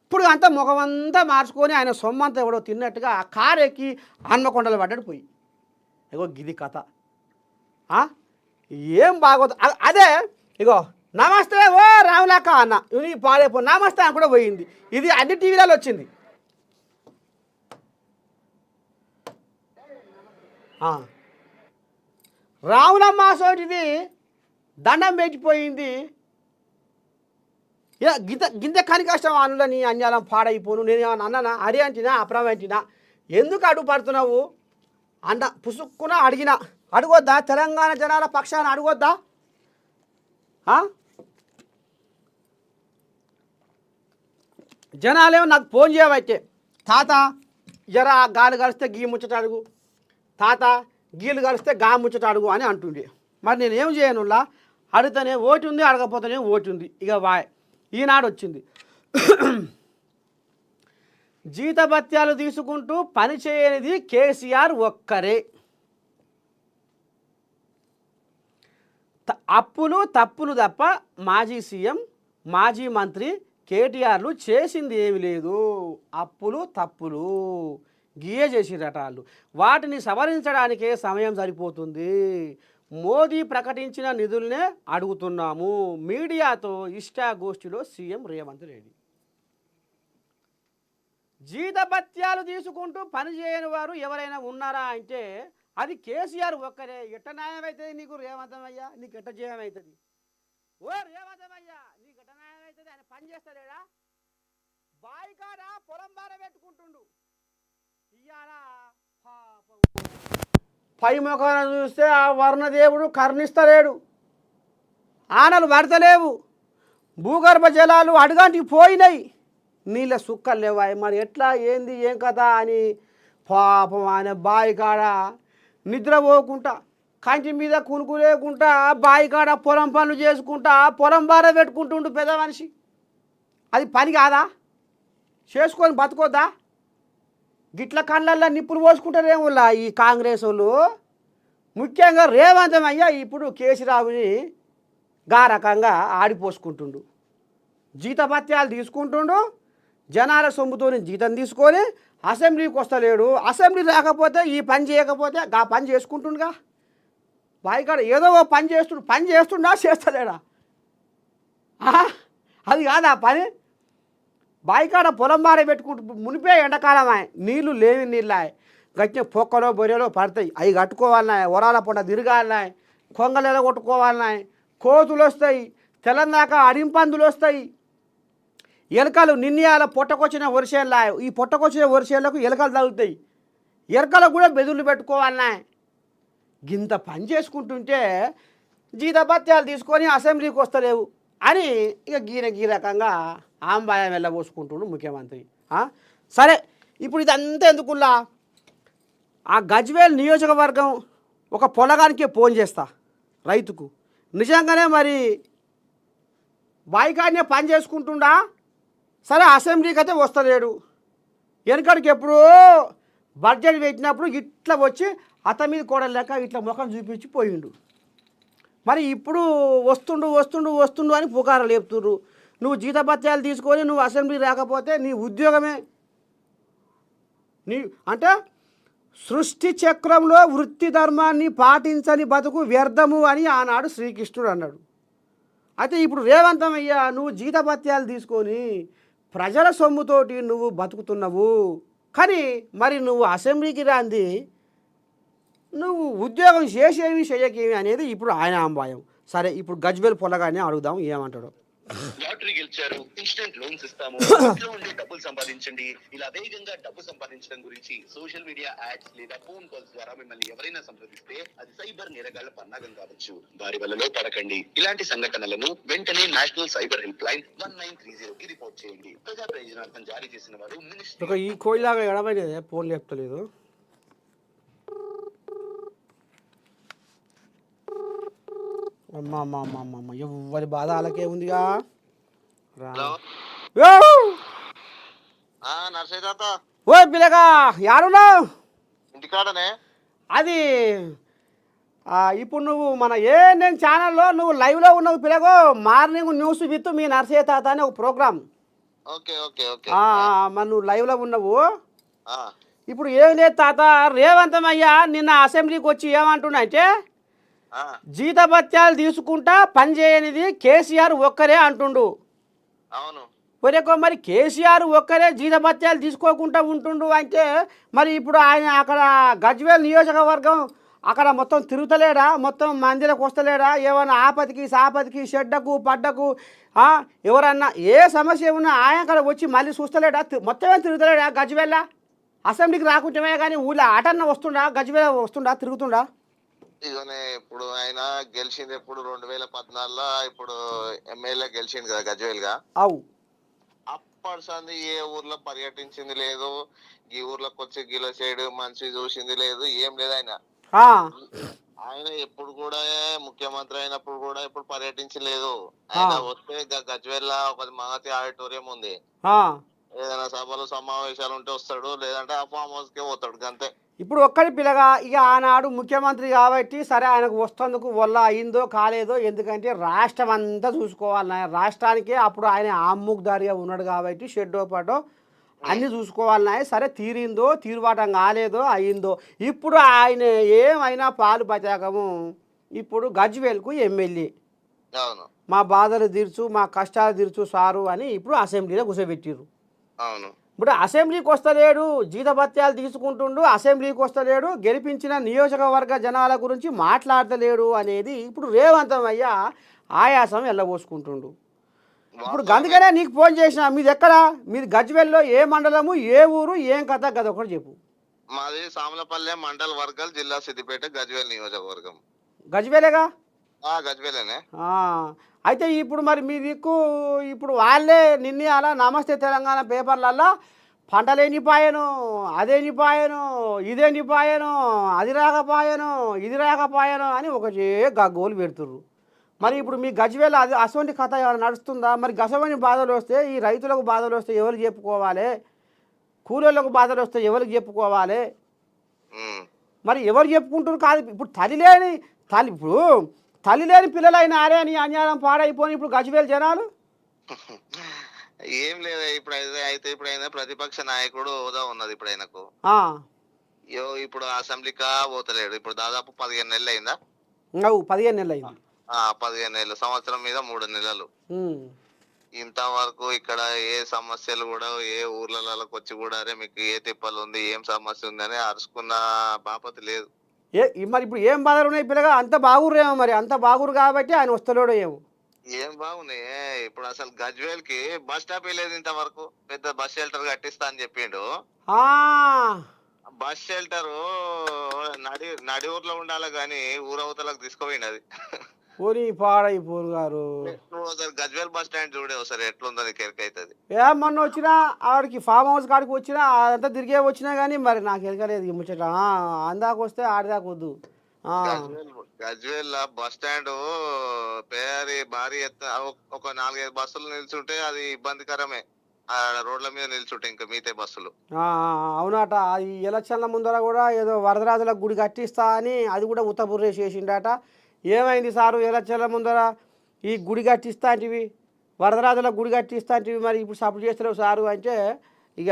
ఇప్పుడు అంతా ముఖమంతా మార్చుకొని ఆయన సొమ్మంతా ఎవడో తిన్నట్టుగా ఆ కారు ఎక్కి హన్మకొండలు పడ్డాడు పోయి. ఇగో గిది కథ. ఏం బాగోదు. అదే ఇగో నమస్తే ఓ రాములాక అన్న ఇవి పాడైపో నమస్తే అని కూడా పోయింది. ఇది అన్ని టీవీలలో వచ్చింది. రాములమ్మ సోటిది దండం పెట్టిపోయింది. ఇక గింత కాని కష్టం అనులని అన్యాలం పాడైపోను. నేను ఏమన్నా అన్నానా? అడి అంటినా అప్రమ అంటినా? ఎందుకు అడ్డుపడుతున్నావు అన్న పుసుక్కున అడిగినా. అడగొద్దా? తెలంగాణ జనాల పక్షాన అడగొద్దా? జనాలేమో నాకు ఫోన్ చేయవైతే, తాత జర గాలి కలిస్తే గీ ముచ్చట అడుగు, తాత గీలు కలిస్తే గా ముచ్చట అడుగు అని అంటుండే. మరి నేను ఏం చేయనులా? అడిగితేనే ఓటు ఉంది, అడగపోతేనే ఓటు ఉంది. ఇక వాయ్ ఈనాడు వచ్చింది. జీతభత్యాలు తీసుకుంటూ పని చేయనిది కేసీఆర్ ఒక్కరే. అప్పులు తప్పులు తప్ప మాజీ సీఎం మాజీ మంత్రి కేటీఆర్లు చేసింది ఏమి లేదు. అప్పులు తప్పులు గీయే చేసిరట వాళ్ళు. వాటిని సవరించడానికే సమయం సరిపోతుంది. మోదీ ప్రకటించిన నిధులనే అడుగుతున్నాము. మీడియాతో ఇష్టాగోష్ఠిలో సీఎం రేవంత్ రెడ్డి. జీతభత్యాలు తీసుకుంటూ పనిచేయని వారు ఎవరైనా ఉన్నారా అంటే అది కేసీఆర్ ఒక్కరే. ఎట్ట న్యాయం అవుతుంది నీకు రేవంతమయ్యా? నీకు ఎట్ట జయం అవుతుంది? ఓ రేవంతమయ్యా నీకు ఎట్ట న్యాయం అవుతుంది? ఆయన పని చేస్తలేడా? బాయికాడ పొలం బార పెట్టుకుంటుండు. ఇయ్యాల పై ముఖాన చూస్తే ఆ వర్ణదేవుడు కరుణిస్తలేడు. ఆనలు పడతలేవు, భూగర్భ జలాలు అడుగంటికి పోయినాయి, నీళ్ళ సుక్కలు లేవాయి. మరి ఎట్లా ఏంది ఏం కథ అని పాపం ఆయన బాయికాడ నిద్రపోకుండా కంటి మీద కునుకు లేకుండా బాయికాడ పొలం పనులు చేసుకుంటా పొలం బార పెట్టుకుంటుండు పెద్ద మనిషి. అది పని కాదా? చేసుకొని బతుకోద్దా? గిట్ల కళ్ళల్లో నిప్పులు పోసుకుంటారేమోలా ఈ కాంగ్రెస్ వాళ్ళు. ముఖ్యంగా రేవంతమయ్య ఇప్పుడు కేసీరావుని గా రకంగా ఆడిపోసుకుంటుండు. జీతభత్యాలు తీసుకుంటుండు, జనాల సొమ్ముతోని జీతం తీసుకొని అసెంబ్లీకి వస్తలేడు. అసెంబ్లీ రాకపోతే ఈ పని చేయకపోతే గా పని చేసుకుంటుండగా. బాయికాడ ఏదో ఓ పని చేస్తుండా చేస్తలేడా? అది కాదా పని? బాయికాడ పొలం బారే పెట్టుకుంటూ మునిపే ఎండాకాలం నీళ్లు లేని నీళ్ళాయి గట్టిన పొక్కలో బొర్రెలో పడతాయి, అవి కట్టుకోవాలన్నాయి, వరాల పొండ తిరగాలన్నాయి, కొంగలు ఎలగొట్టుకోవాలన్నాయి, కోతులు వస్తాయి, తెలంగాణ అడింపందులు వస్తాయి, ఎలకలు నిన్నయాల పొట్టకొచ్చిన వరిసేలా ఈ పొట్టకొచ్చిన వరిసేలకు ఎలకలు తగులుతాయి, ఎలకలకు కూడా బెదుర్లు పెట్టుకోవాలన్నాయి. గింత పని చేసుకుంటుంటే జీతభత్యాలు తీసుకొని అసెంబ్లీకి వస్తలేవు అని ఇక గీ రకంగా ఆంబాయం వెళ్ళబోసుకుంటుండు ముఖ్యమంత్రి. సరే, ఇప్పుడు ఇదంతా ఎందుకుల్లా ఆ గజ్వేల్ నియోజకవర్గం ఒక పొలగానికే ఫోన్ చేస్తా రైతుకు, నిజంగానే మరి బాయికాడనే పని చేసుకుంటుండా, సరే అసెంబ్లీకి అయితే వస్తలేడు, వెనకడికి ఎప్పుడో బడ్జెట్ పెట్టినప్పుడు ఇట్లా వచ్చి అతని మీద కూడా లేక ఇట్లా ముఖం చూపించి పోయిండు. మరి ఇప్పుడు వస్తుండు అని పుకార లేపుతుర్రు. నువ్వు జీతభత్యాలు తీసుకొని నువ్వు అసెంబ్లీ రాకపోతే నీ ఉద్యోగమే నీ అంటే సృష్టి చక్రంలో వృత్తి ధర్మాన్ని పాటించని బతుకు వ్యర్థము అని ఆనాడు శ్రీకృష్ణుడు అన్నాడు. అయితే ఇప్పుడు రేవంతమయ్యా నువ్వు జీతభత్యాలు తీసుకొని ప్రజల సొమ్ముతోటి నువ్వు బతుకుతున్నావు, కానీ మరి నువ్వు అసెంబ్లీకి రాంది నువ్వు ఉద్యోగం చేసేవి చేయకేమి అనేది ఇప్పుడు ఆయన అంబాయం. సరే, ఇప్పుడు గజ్వేల్ పొలగానే అడుగుదాం ఏమంటాడు. లాటరీ గెలిచారు, ఇన్స్టెంట్ లోన్స్ ఇస్తాము, ఇంట్లో ఉండి డబ్బులు సంపాదించండి, ఇలా వేగంగా డబ్బు సంపాదించడం గురించి సోషల్ మీడియా యాడ్స్ లేదా ఫోన్ కాల్స్ ద్వారా మిమ్మల్ని ఎవరైనా సంప్రదిస్తే అది సైబర్ నేరగాళ్ల పన్నాగం కావచ్చు. వారి వలలో పడకండి. ఇలాంటి సంఘటనలను వెంటనే నేషనల్ సైబర్ హెల్ప్ లైన్ 1930 కి రిపోర్ట్ చేయండి. ప్రజా ప్రయోజనార్థం జారీ చేసిన వారు మినిస్ట్రీ. ఈ కోయిలాగా ఎడమైనదే ఫోన్ లేపుతలేదు. అమ్మ ఎవరి బాధ అలాగే ఉందిగా. ఓ పిల్లగా యారున్నావు? ఇంటికాడనే. అది ఇప్పుడు నువ్వు మన నేను ఛానల్లో నువ్వు లైవ్లో ఉన్నావు పిల్లగో. Morning news with me Narsaiah తాత అని ఒక ప్రోగ్రామ్. మరి నువ్వు లైవ్లో ఉన్నావు. ఇప్పుడు ఏం లేదు తాత, రేవంతమయ్యా నిన్న అసెంబ్లీకి వచ్చి ఏమంటున్నా అంటే జీతభత్యాలు తీసుకుంటా పని చేయనిది కేసీఆర్ ఒక్కరే అంటుండు. అవును, మరి కేసీఆర్ ఒక్కరే జీతభత్యాలు తీసుకోకుండా ఉంటుండు అంటే మరి ఇప్పుడు ఆయన అక్కడ గజ్వేల్ నియోజకవర్గం అక్కడ మొత్తం తిరుగుతలేడా? మొత్తం మందిరకు వస్తలేడా? ఏమన్నా ఆపతికి సాపతికి షెడ్డకు పడ్డకు ఎవరన్నా ఏ సమస్య ఉన్నా ఆయన అక్కడ వచ్చి మళ్ళీ చూస్తలేడా? మొత్తమే తిరుగుతలేడా గజ్వేల్లా? అసెంబ్లీకి రాకుంటే కానీ ఊళ్ళో ఆటన్న వస్తుండా? గజ్వేల్ వస్తుండా తిరుగుతుండా? ఇదనే ఇప్పుడు ఆయన గెలిచింది ఎప్పుడు 2014లో ఇప్పుడు ఎమ్మెల్యే గెలిచింది కదా గజ్వేల్ గా. అవు అప్పటి ఏ ఊర్లో పర్యటించింది లేదు, ఈ ఊర్లోకి వచ్చి గిల సైడ్ మంచి చూసింది లేదు, ఏం లేదు. ఆయన ఎప్పుడు కూడా ముఖ్యమంత్రి అయినప్పుడు కూడా ఎప్పుడు పర్యటించలేదు. ఆయన వస్తే గజ్వేల్ లా ఒక మగతి ఆడిటోరియం ఉంది, ఏదైనా సభలు సమావేశాలు ఉంటే వస్తాడు, లేదంటే ఆ ఫామ్ హౌస్ కే పోతాడు అంతే. ఇప్పుడు ఒక్కడి పిల్లగా ఇక ఆనాడు ముఖ్యమంత్రి కాబట్టి సరే ఆయనకు వస్తేందుకు వల్ల అయిందో కాలేదో, ఎందుకంటే రాష్ట్రం అంతా చూసుకోవాలి. రాష్ట్రానికే అప్పుడు ఆయన ఆమ్ముకుదారిగా ఉన్నాడు కాబట్టి షెడ్డో పడో అన్నీ చూసుకోవాలన్నాయి. సరే తీరిందో తీరుబాటం కాలేదో అయిందో, ఇప్పుడు ఆయన ఏమైనా పాలు పచాకము ఇప్పుడు గజ్వేల్కు ఎమ్మెల్యే మా బాధలు తీర్చు మా కష్టాలు తీర్చు సారు అని ఇప్పుడు అసెంబ్లీలో కూర్చోబెట్టిర్రు. ఇప్పుడు అసెంబ్లీకి వస్తలేడు, జీతభత్యాలు తీసుకుంటుండు, అసెంబ్లీకి వస్తలేడు, గెలిపించిన నియోజకవర్గ జనాల గురించి మాట్లాడతలేడు అనేది ఇప్పుడు రేవంతమయ్య ఆయాసం వెళ్ళబోసుకుంటుండు. ఇప్పుడు అందుకనే నీకు ఫోన్ చేసిన. మీది ఎక్కడ? మీది గజ్వేల్లో ఏ మండలము, ఏ ఊరు, ఏం కథ గద ఒకటి చెప్పు. మాది సామలపల్లె మండల వర్గాలు, జిల్లా సిద్దిపేట, గజ్వేల్ నియోజకవర్గం. గజ్వేలేగా? గజ్వేలేనే. అయితే ఇప్పుడు మరి మీ దిక్కు ఇప్పుడు వాళ్ళే నిన్నే అలా నమస్తే తెలంగాణ పేపర్లల్లా పంటలు ఎండిపోయాను, అదేండిపోయాను, ఇదేండిపోయాను, అది రాకపోయాను, ఇది రాకపోయాను అని ఒకటే గగ్గోలు పెడుతుర్రు. మరి ఇప్పుడు మీ గజ్వేల్ అది అసోంటి కథ ఏమైనా నడుస్తుందా? మరి గసవని బాధలు వస్తే ఈ రైతులకు బాధలు వస్తే ఎవరికి చెప్పుకోవాలి? కూలీలకు బాధలు వస్తే ఎవరికి చెప్పుకోవాలి? మరి ఎవరు చెప్పుకుంటారు కాదు. ఇప్పుడు తల్లి లేని పిల్లలైన ఆరే అని అన్యాయం పాడైపోయి ఇప్పుడు గజ్వేల్ జనాలు ఏం లేదు. ఇప్పుడు అయితే ఇప్పుడు అయినా ప్రతిపక్ష నాయకుడు హోదా ఉన్నది ఇప్పుడు ఆయనకు. ఇప్పుడు అసెంబ్లీకా పోతలేడు. ఇప్పుడు దాదాపు 15 నెలలు అయిందా? అవు 15 నెలలు అయింది. 15 నెలలు, సంవత్సరం మీద 3 నెలలు. ఉమ్. ఇంతవరకు ఇక్కడ ఏ సమస్యలు కూడా ఏ ఊర్లలోకి వచ్చి కూడా అరే మీకు ఏ తిప్పలు ఉంది ఏం సమస్య ఉంది అని అరుచుకున్న బాపతి లేదు. మరి ఇప్పుడు ఏం బాధలు ఉన్నాయి పిల్లగా? అంత బాగుర్రేమో, మరి అంత బాగురు కాబట్టి ఆయన వస్తలేడో ఏమో. ఏం బాగున్నాయి ఇప్పుడు అసలు గజ్వేల్ కి బస్ స్టాప్ లేదు ఇంతవరకు. పెద్ద బస్ షెల్టర్ కట్టిస్తా అని చెప్పిండు. ఆ, బస్ షెల్టర్ నడి ఊర్లో ఉండాలి గాని ఊరవతలకు తీసుకుపోయింది అది. పోనీ పాడైపోరు గారు. నువ్వు ఒకసారి గజ్వేల్ బస్ స్టాండ్ చూడే ఒకసారి ఎట్లుందో నీకు ఎరకైతుంది. మొన్న వచ్చినా ఆడికి ఫామ్ హౌస్ కాడికి వచ్చినా అదంతా తిరిగే వచ్చినా కానీ మరి నాకు ఎరకలేదు ఈ ముచ్చట. అందాక వస్తే ఆడిదాకా వద్దు. గజ్వేల్ బస్ స్టాండ్ భారీ ఎత్తున ఒక 4-5 బస్సులు నిల్చుంటే అది ఇబ్బందికరమే. రోడ్ల మీద నిల్చుంటే ఇంకా మిగతా బస్సులు. అవునట. ఈ ఎలక్షన్ల ముందర కూడా ఏదో వరదరాజుల గుడి కట్టిస్తా అని అది కూడా ఉత్తబుర్రేసి చేసిండట. ఏమైంది సారు ఎలక్షన్ల ముందర ఈ గుడి కట్టిస్తా అంటివి, వరదరాజుల గుడి కట్టిస్తా అంటివి, మరి ఇప్పుడు సపోర్ట్ చేస్తలేవు సారు అంటే ఇక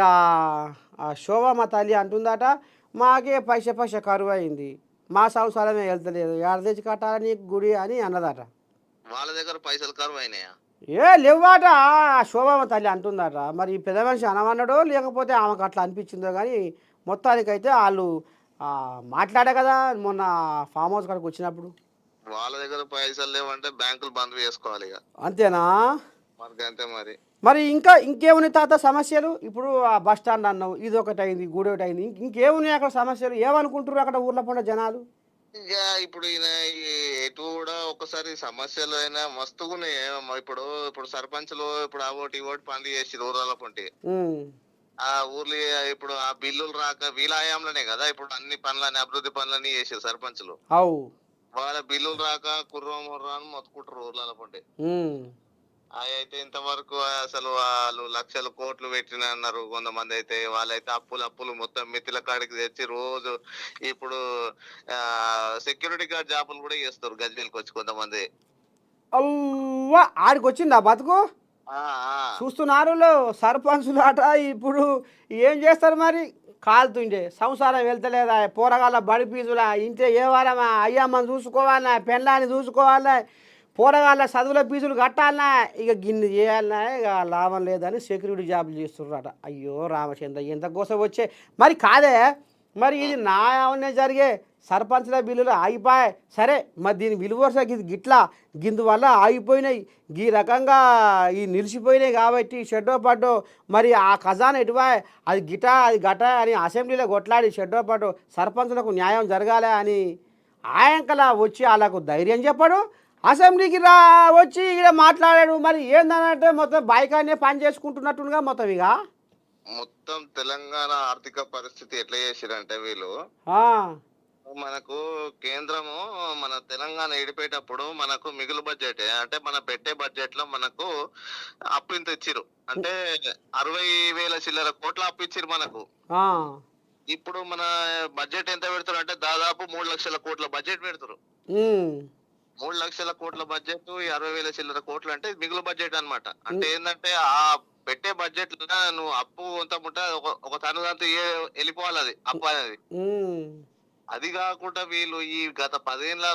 ఆ శోభమ్మ తల్లి అంటుందట, మాకే పైస కరువు అయింది, మా సంసారమే వెళ్తలేదు, ఏడ తెచ్చి కట్టాలని గుడి అని అన్నదట. వాళ్ళ దగ్గర పైసలు కరువు అయినాయా? లేవాట. ఆ శోభమ్మ తల్లి అంటుందట. మరి ఈ పెద్ద మనిషి అనమన్నాడో లేకపోతే ఆమెకు అట్లా అనిపించిందో కానీ మొత్తానికైతే వాళ్ళు మాట్లాడే కదా మొన్న ఫామ్ హౌస్ కాడికి వచ్చినప్పుడు. వాళ్ళ దగ్గర పైసలు లేవంటే బ్యాంకులు బంద్ చేసుకోవాలి ఇక. అంతేనా? మరి అంతే మరి. మరి ఇంకేమున్నాయి తాత సమస్యలు? ఇప్పుడు ఆ బస్ స్టాండ్ అన్నావు, ఇది ఒకటి అయింది, గుడి ఒకటి అయింది, ఇంకేమున్నాయి అక్కడ సమస్యలు? ఏమనుకుంటారు అక్కడ ఊర్లో పండ జనాలు? ఇక ఇప్పుడు ఈయన ఎటు కూడా ఒకసారి సమస్యలు అయినా మస్తుగున్నాయి. ఇప్పుడు సర్పంచ్లు ఇప్పుడు ఆ ఓటి పనులు చేసి ఊరాల పొంటి ఆ ఊర్లు ఇప్పుడు ఆ బిల్లులు రాక వీళ్ళ హయాంలోనే కదా ఇప్పుడు అన్ని పనులని అభివృద్ధి పనులని చేసారు సర్పంచ్లు. అవు వాళ్ళ బిల్లులు రాక కుర్ర అని మొత్తుకుంటారు ఊర్ల పొంటి. అయితే ఇంతవరకు అసలు వాళ్ళు లక్షల కోట్లు పెట్టిన అన్నారు కొంతమంది. అయితే వాళ్ళైతే అప్పులు మొత్తం మితిల కాడికి తెచ్చి రోజు ఇప్పుడు సెక్యూరిటీ గార్డ్ జాబులు కూడా చేస్తారు గజ్వేల్కి వచ్చి కొంతమంది. అవ్వా, ఆడికి వచ్చిందా బతుకు? చూస్తున్నారు సర్పంచులు అట. ఇప్పుడు ఏం చేస్తారు మరి? కాలుతుండే సంసారం వెళ్తలేదా, పోరగాళ్ళ బడి ఫీజులా, ఇంట్లో ఏ వారమా, అయ్యమ్మని చూసుకోవాలన్నా, పెళ్ళాన్ని చూసుకోవాలన్నా, పోరగాళ్ళ చదువుల ఫీజులు కట్టాలన్నా, ఇక గిన్నె చేయాలన్నా ఇక లాభం లేదని సెక్యూరిటీ జాబులు చేస్తున్నారట. అయ్యో రామచంద్ర, ఎంత కోసం వచ్చే మరి కాదే. మరి ఇది నా ఏమన్నా జరిగే సర్పంచ్ల బిల్లులు ఆగిపోయాయి సరే, మరి దీని విలువరుస గిట్లా గిందువల్ల ఆగిపోయినాయి, ఈ రకంగా ఈ నిలిచిపోయినాయి కాబట్టి షెడ్డో పడ్డో మరి ఆ ఖజానా ఎటువాయ్, అది అది గట అని అసెంబ్లీలో కొట్లాడి షెడ్డో పడ్డో సర్పంచులకు న్యాయం జరగాలి అని ఆయంకలా వచ్చి వాళ్ళకు ధైర్యం చెప్పాడు. అసెంబ్లీకి వచ్చి ఇక్కడ మాట్లాడాడు. మరి ఏందనంటే మొత్తం బాయికానే పని చేసుకుంటున్నట్టుగా మొత్తం ఇక మొత్తం తెలంగాణ ఆర్థిక పరిస్థితి ఎట్లా చేసిరంటే వీళ్ళు మనకు కేంద్రము మన తెలంగాణ ఇడిపోయేటప్పుడు మనకు మిగులు బడ్జెట్ అంటే మన పెట్టే బడ్జెట్ లో మనకు అప్పు ఇంత ఇచ్చిరు. అంటే 60,000 చిల్లర కోట్ల అప్పు ఇచ్చిరు మనకు. ఇప్పుడు మన బడ్జెట్ ఎంత పెడతారు అంటే దాదాపు 3 లక్షల కోట్ల బడ్జెట్ పెడతారు. 3 లక్షల కోట్ల బడ్జెట్ 60,000 చిల్లర కోట్లు అంటే మిగులు బడ్జెట్ అన్నమాట. అంటే ఏంటంటే ఆ పెట్టే బడ్జెట్ నువ్వు అప్పు అంత ముట్ట ఒక తనుదంతా వెళ్ళిపోవాలి అది అప్పు అనేది. అది కాకుండా వీళ్ళు ఈ గత 10 ఏళ్ళ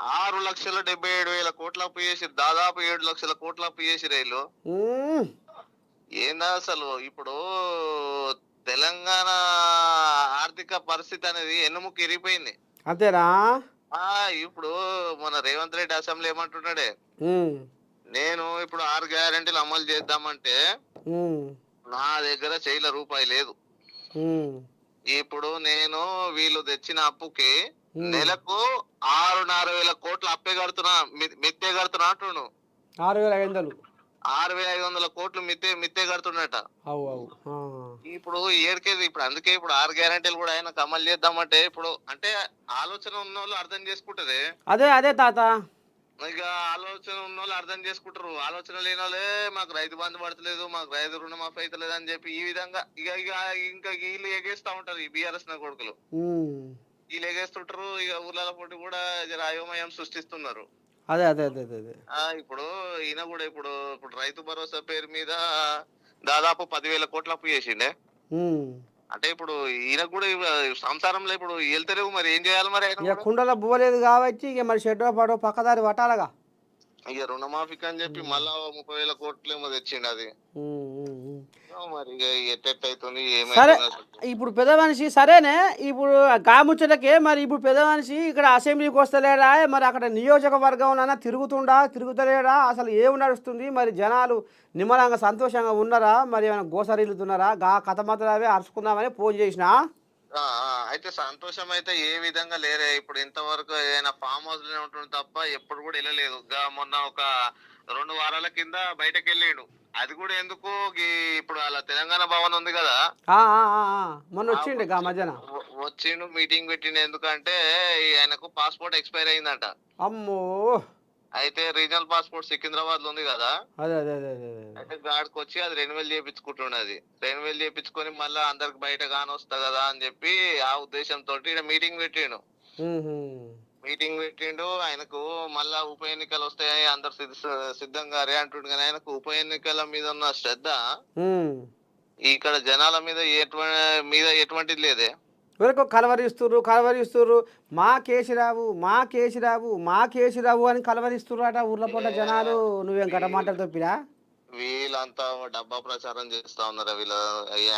6,77,000 కోట్ల అప్పు చేసి దాదాపు 7 లక్షల కోట్ల అప్పు చేసి రైలు ఏందా అసలు. ఇప్పుడు తెలంగాణ ఆర్థిక పరిస్థితి అనేది ఎన్నుముక్కు ఇరిగిపోయింది. అంతేనా? ఇప్పుడు మన రేవంత్ రెడ్డి అసెంబ్లీ ఏమంటున్నాడే, నేను ఇప్పుడు 6 గ్యారెంటీలు అమలు చేద్దామంటే నా దగ్గర చేయల రూపాయి లేదు. ఇప్పుడు నేను వీళ్ళు తెచ్చిన అప్పుకి నెలకు 6,500 కోట్ల అప్పే కడుతున్నా, మిత్తే కడుతున్నా అంటున్నాను. 6,500 కోట్లు మిత్తే కడుతున్నట. ఇప్పుడు ఏడికేది ఇప్పుడు అందుకే ఇప్పుడు 6 గ్యారెంటీలు కూడా ఆయన అమలు చేద్దామంటే ఇప్పుడు అంటే ఆలోచన ఉన్న వాళ్ళు అర్థం చేసుకుంటది. అదే తాత ఇక ఆలోచన ఉన్న వాళ్ళు అర్థం చేసుకుంటారు. ఆలోచన లేని వాళ్ళే మాకు రైతు బంధు పడతలేదు, మాకు రైతు రుణమాఫీ అవుతలేదు అని చెప్పి ఈ విధంగా ఇంకా వీళ్ళు ఎగేస్తా ఉంటారు. ఈ బీఆర్ఎస్ నా కొడుకులు వీళ్ళు ఎగేస్తుంటారు. ఇక ఊర్ల పోటీ కూడా అయోమయం సృష్టిస్తున్నారు. అదే ఇప్పుడు ఈయన కూడా ఇప్పుడు రైతు భరోసా పేరు మీద దాదాపు 10,000 కోట్ల అప్పు చేసిండే. అంటే ఇప్పుడు ఈయన కూడా సంసారంలో ఇప్పుడు వెళ్తలేవు, మరి ఏం చేయాలి మరి ఆయన ఇక కూడా? కుండలో బువ్వలేదు కాబట్టి ఇక మరి షెడ్డో పడో పక్కదారి పట్టాలగా. ఇక రుణమాఫీకి అని చెప్పి మళ్ళా 30,000 కోట్లు ఏమో తెచ్చిండు అది. మరి ఇక ఎట్టెట్టయితుంది సరే, ఏమైతుంది? ఇప్పుడు పెద్ద మనిషి సరేనే, ఇప్పుడు గాముచ్చటకే మరి ఇప్పుడు పెద్ద మనిషి ఇక్కడ అసెంబ్లీకి వస్తలేడా, మరి అక్కడ నియోజకవర్గం తిరుగుతలేడా, అసలు ఏమి నడుస్తుంది, మరి జనాలు నిమ్మలంగా సంతోషంగా ఉన్నారా, మరి ఏమైనా గోసరిల్లుతున్నారా, గా కథ మాత్రం అవే అరుచుకుందామని ఫోన్ చేసిన. అయితే సంతోషం అయితే ఏ విధంగా లేరే. ఇప్పుడు ఇంతవరకు ఏదైనా ఫామ్ హౌస్ లోనే ఉంటుంది తప్ప ఎప్పుడు కూడా వెళ్ళలేదు. మొన్న ఒక 2 వారాల కింద బయటకు వెళ్ళాడు. అది కూడా ఎందుకు, ఇప్పుడు అలా తెలంగాణ భవన్ ఉంది కదా, మొన్న వచ్చిండే గా మధ్యాహ్నం వచ్చిండు మీటింగ్ పెట్టిండు. ఎందుకంటే ఆయనకు పాస్పోర్ట్ ఎక్స్పైర్ అయిందంట. అమ్మో. అయితే రీజనల్ పాస్పోర్ట్ సికింద్రాబాద్ లో ఉంది కదా, అదే అదే అదే అదే అయితే గాడికి వచ్చి అది రెన్యువల్ చేయించుకుంటున్నది. రెన్యువల్ చేయించుకొని మళ్ళీ అందరికి బయట కానొస్తా కదా అని చెప్పి ఆ ఉద్దేశంతో మీటింగ్ పెట్టిండు. మీటింగ్ పెట్టిండు. ఆయనకు మళ్ళా ఉప ఎన్నికలు వస్తాయి, అందరు సిద్ధంగా రే అంటుండు. కానీ ఆయనకు ఉప ఎన్నికల మీద ఉన్న శ్రద్ధ ఇక్కడ జనాల మీద ఎటువంటిది లేదే. ఎవరికో కలవరిస్తుర్రు, మా కేసీరావు అని కలవరిస్తుర్రట ఊర్లో పూట జనాలు. నువ్వేం గట మాటలు తప్పిరా? వీళ్ళంతా డబ్బా ప్రచారం చేస్తా ఉన్నారు.